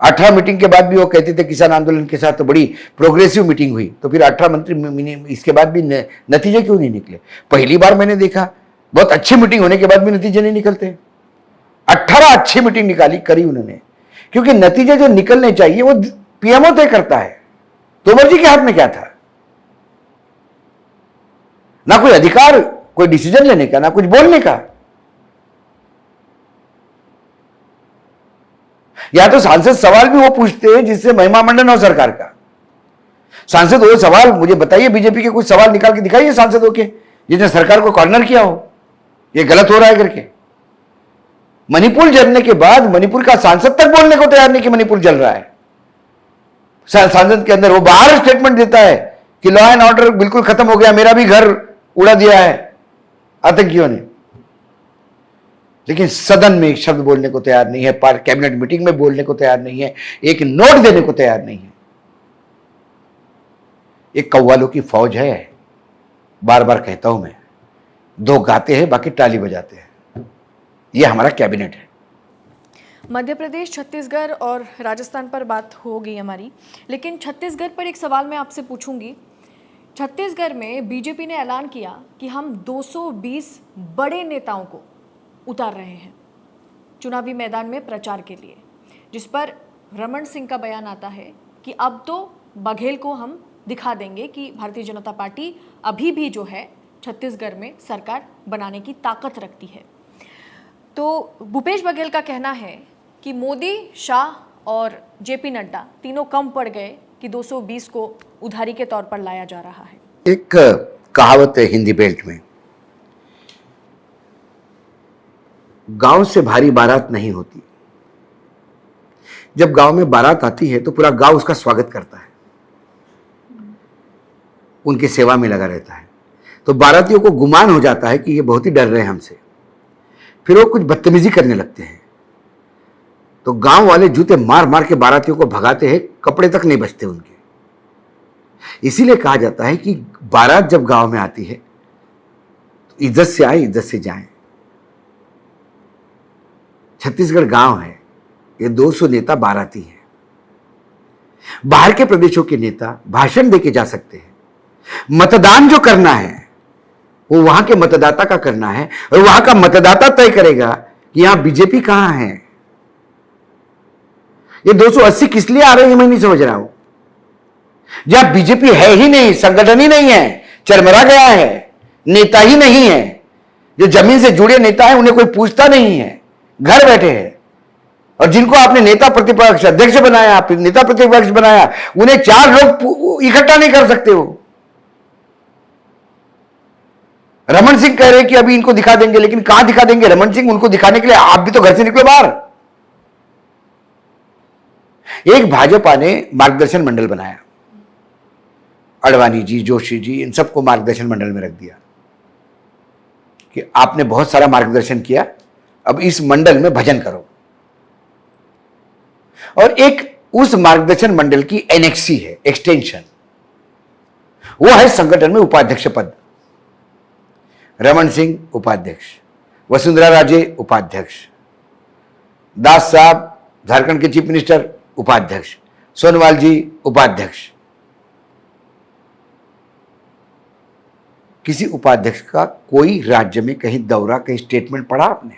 Speaker 1: 18 मीटिंग के बाद भी वो कहते थे किसान आंदोलन के साथ तो बड़ी प्रोग्रेसिव मीटिंग हुई, तो फिर 18 मंत्री इसके बाद भी नतीजे क्यों नहीं निकले? पहली बार मैंने देखा बहुत अच्छी मीटिंग होने के बाद भी नतीजे नहीं निकलते। 18 अच्छी मीटिंग निकाली करी उन्होंने, क्योंकि नतीजे जो निकलने चाहिए वो पीएमओ तय करता है। तोमर जी के हाथ में क्या था? ना कोई अधिकार कोई डिसीजन लेने का, ना कुछ बोलने का। या तो सांसद सवाल भी वो पूछते हैं जिससे महिमा मंडन हो सरकार का। सांसद वो सवाल मुझे बताइए, बीजेपी के कुछ सवाल निकाल के दिखाइए सांसदों के जिसने सरकार को कॉर्नर किया हो, ये गलत हो रहा है करके। मणिपुर जलने के बाद मणिपुर का सांसद तक बोलने को तैयार नहीं कि मणिपुर जल रहा है। सांसद के अंदर वो बाहर स्टेटमेंट देता है कि लॉ एंड ऑर्डर बिल्कुल खत्म हो गया, मेरा भी घर उड़ा दिया है आतंकियों ने, लेकिन सदन में एक शब्द बोलने को तैयार नहीं है, कैबिनेट मीटिंग में बोलने को तैयार नहीं है, एक नोट देने को तैयार नहीं है। एक कव्वालों की फौज है, बार बार कहता हूं मैं, दो गाते हैं बाकी ताली बजाते हैं। यह हमारा कैबिनेट है।
Speaker 3: मध्य प्रदेश, छत्तीसगढ़ और राजस्थान पर बात हो गई हमारी, लेकिन छत्तीसगढ़ पर एक सवाल मैं आपसे पूछूंगी। छत्तीसगढ़ में बीजेपी ने ऐलान किया कि हम 220 बड़े नेताओं को उतार रहे हैं चुनावी मैदान में प्रचार के लिए, जिस पर रमन सिंह का बयान आता है कि अब तो बघेल को हम दिखा देंगे कि भारतीय जनता पार्टी अभी भी जो है छत्तीसगढ़ में सरकार बनाने की ताकत रखती है। तो भूपेश बघेल का कहना है कि मोदी, शाह और जेपी नड्डा तीनों कम पड़ गए कि 220 को उधारी के तौर पर लाया जा रहा है।
Speaker 1: एक कहावत है हिंदी बेल्ट में, गांव से भारी बारात नहीं होती। जब गांव में बारात आती है तो पूरा गांव उसका स्वागत करता है, उनकी सेवा में लगा रहता है। तो बारातियों को गुमान हो जाता है कि ये बहुत ही डर रहे हैं हमसे, फिर वो कुछ बदतमीजी करने लगते हैं। तो गांव वाले जूते मार मार के बारातियों को भगाते हैं, कपड़े तक नहीं बचते उनके। इसीलिए कहा जाता है कि बारात जब गांव में आती है तो इज्जत से आए, इज्जत से जाएं। छत्तीसगढ़ गांव है, ये 200 नेता बाराती हैं। बाहर के प्रदेशों के नेता भाषण देके जा सकते हैं, मतदान जो करना है वो वहां के मतदाता का करना है, और वहां का मतदाता तय करेगा कि यहां बीजेपी कहां है। ये 280 किस लिए आ रहे हैं मैं नहीं समझ रहा हूं। जहां बीजेपी है ही नहीं, संगठन ही नहीं है, चरमरा गया है, नेता ही नहीं है, जो जमीन से जुड़े नेता है उन्हें कोई पूछता नहीं है, घर बैठे हैं। और जिनको आपने नेता प्रतिपक्ष अध्यक्ष बनाया, आपने नेता प्रतिपक्ष बनाया, उन्हें 4 लोग इकट्ठा नहीं कर सकते हो। रमन सिंह कह रहे कि अभी इनको दिखा देंगे, लेकिन कहां दिखा देंगे रमन सिंह? उनको दिखाने के लिए आप भी तो घर से निकलो बाहर। एक भाजपा ने मार्गदर्शन मंडल बनाया, अडवाणी जी, जोशी जी, इन सबको मार्गदर्शन मंडल में रख दिया कि आपने बहुत सारा मार्गदर्शन किया, अब इस मंडल में भजन करो। और एक उस मार्गदर्शन मंडल की एनेक्सी है, एक्सटेंशन, वो है संगठन में उपाध्यक्ष पद। रमन सिंह उपाध्यक्ष, वसुंधरा राजे उपाध्यक्ष, दास साहब झारखंड के चीफ मिनिस्टर उपाध्यक्ष, सोनोवाल जी उपाध्यक्ष। किसी उपाध्यक्ष का कोई राज्य में कहीं दौरा, कहीं स्टेटमेंट पढ़ा आपने?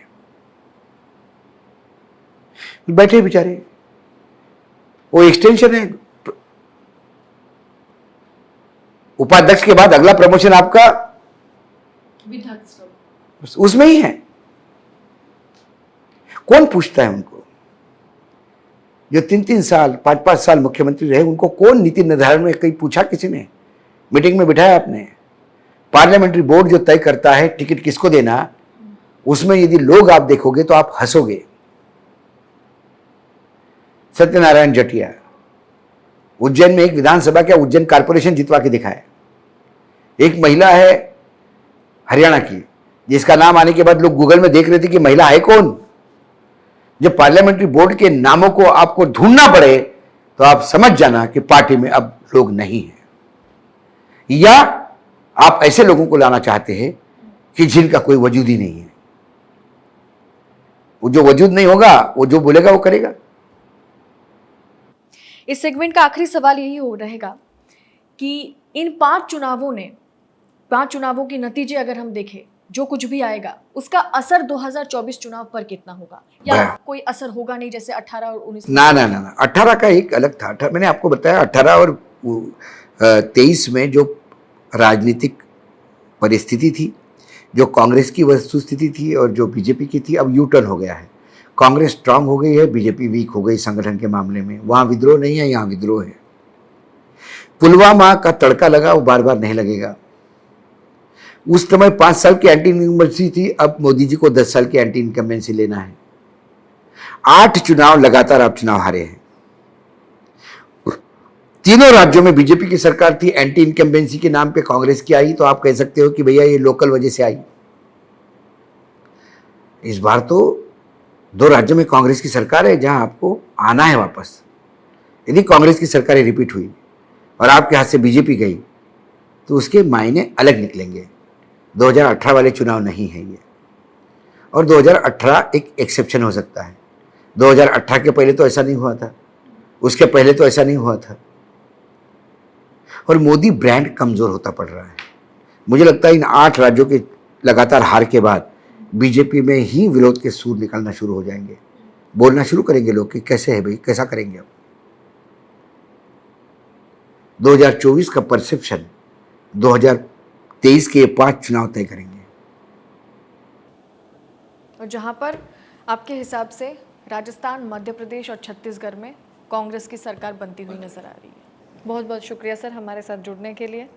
Speaker 1: बैठे बेचारे, वो एक्सटेंशन है। उपाध्यक्ष के बाद अगला प्रमोशन आपका उसमें ही है। कौन पूछता है उनको? जो 3-3 साल, 5-5 साल मुख्यमंत्री रहे, उनको कौन नीति निर्धारण में कहीं पूछा? किसी ने मीटिंग में बिठाया आपने? पार्लियामेंट्री बोर्ड जो तय करता है टिकट किसको देना, उसमें यदि लोग आप देखोगे तो आप हंसोगे। सत्यनारायण जटिया उज्जैन में एक विधानसभा क्या, उज्जैन कारपोरेशन जितवा के दिखाए। एक महिला है हरियाणा की, जिसका नाम आने के बाद लोग गूगल में देख रहे थे कि महिला है कौन। जब पार्लियामेंट्री बोर्ड के नामों को आपको ढूंढना पड़े तो आप समझ जाना कि पार्टी में अब लोग नहीं है, या आप ऐसे लोगों को लाना चाहते हैं कि जिनका कोई वजूद ही नहीं है। वो जो वजूद नहीं होगा, वो जो बोलेगा वो करेगा।
Speaker 3: इस सेगमेंट का आखिरी सवाल यही हो रहेगा कि इन 5 चुनावों के नतीजे अगर हम देखें, जो कुछ भी आएगा उसका असर 2024 चुनाव पर कितना होगा, या कोई असर होगा नहीं जैसे 18 और 19?
Speaker 1: ना 18 का एक अलग था। मैंने आपको बताया 18 और 23 में जो राजनीतिक परिस्थिति थी, जो कांग्रेस की वस्तुस्थिति थी और जो बीजेपी की थी, अब यू टर्न हो गया है। कांग्रेस स्ट्रांग हो गई है, बीजेपी वीक हो गई संगठन के मामले में। वहां विद्रोह नहीं है, यहां विद्रोह है। पुलवामा का तड़का लगा, वो बार बार नहीं लगेगा। उस समय 5 साल की एंटी इनकम्बेंसी थी, अब मोदी जी को 10 साल की एंटी इनकम्बेंसी लेना है। 8 चुनाव लगातार आप चुनाव हारे हैं। तीनों राज्यों में बीजेपी की सरकार थी, एंटी इनकम्बेंसी के नाम पे कांग्रेस की आई, तो आप कह सकते हो कि भैया ये लोकल वजह से आई। इस बार तो 2 राज्यों में कांग्रेस की सरकार है, जहां आपको आना है वापस। यदि कांग्रेस की सरकारें रिपीट हुई और आपके हाथ से बीजेपी गई, तो उसके मायने अलग निकलेंगे। 2018 वाले चुनाव नहीं है ये, और 2018 एक एक्सेप्शन हो सकता है। 2018 के पहले तो ऐसा नहीं हुआ था, उसके पहले तो ऐसा नहीं हुआ था, और मोदी ब्रांड कमजोर होता पड़ रहा है। मुझे लगता है इन 8 राज्यों के लगातार हार के बाद बीजेपी में ही विरोध के सूर निकलना शुरू हो जाएंगे। बोलना शुरू करेंगे लोग कि कैसे है भाई, कैसा करेंगे अब। 2024 का परसेप्शन 2023 के 5 चुनाव तय करेंगे।
Speaker 3: और जहां पर आपके हिसाब से राजस्थान, मध्य प्रदेश और छत्तीसगढ़ में कांग्रेस की सरकार बनती हुई नजर आ रही है। बहुत बहुत शुक्रिया सर हमारे साथ जुड़ने के लिए।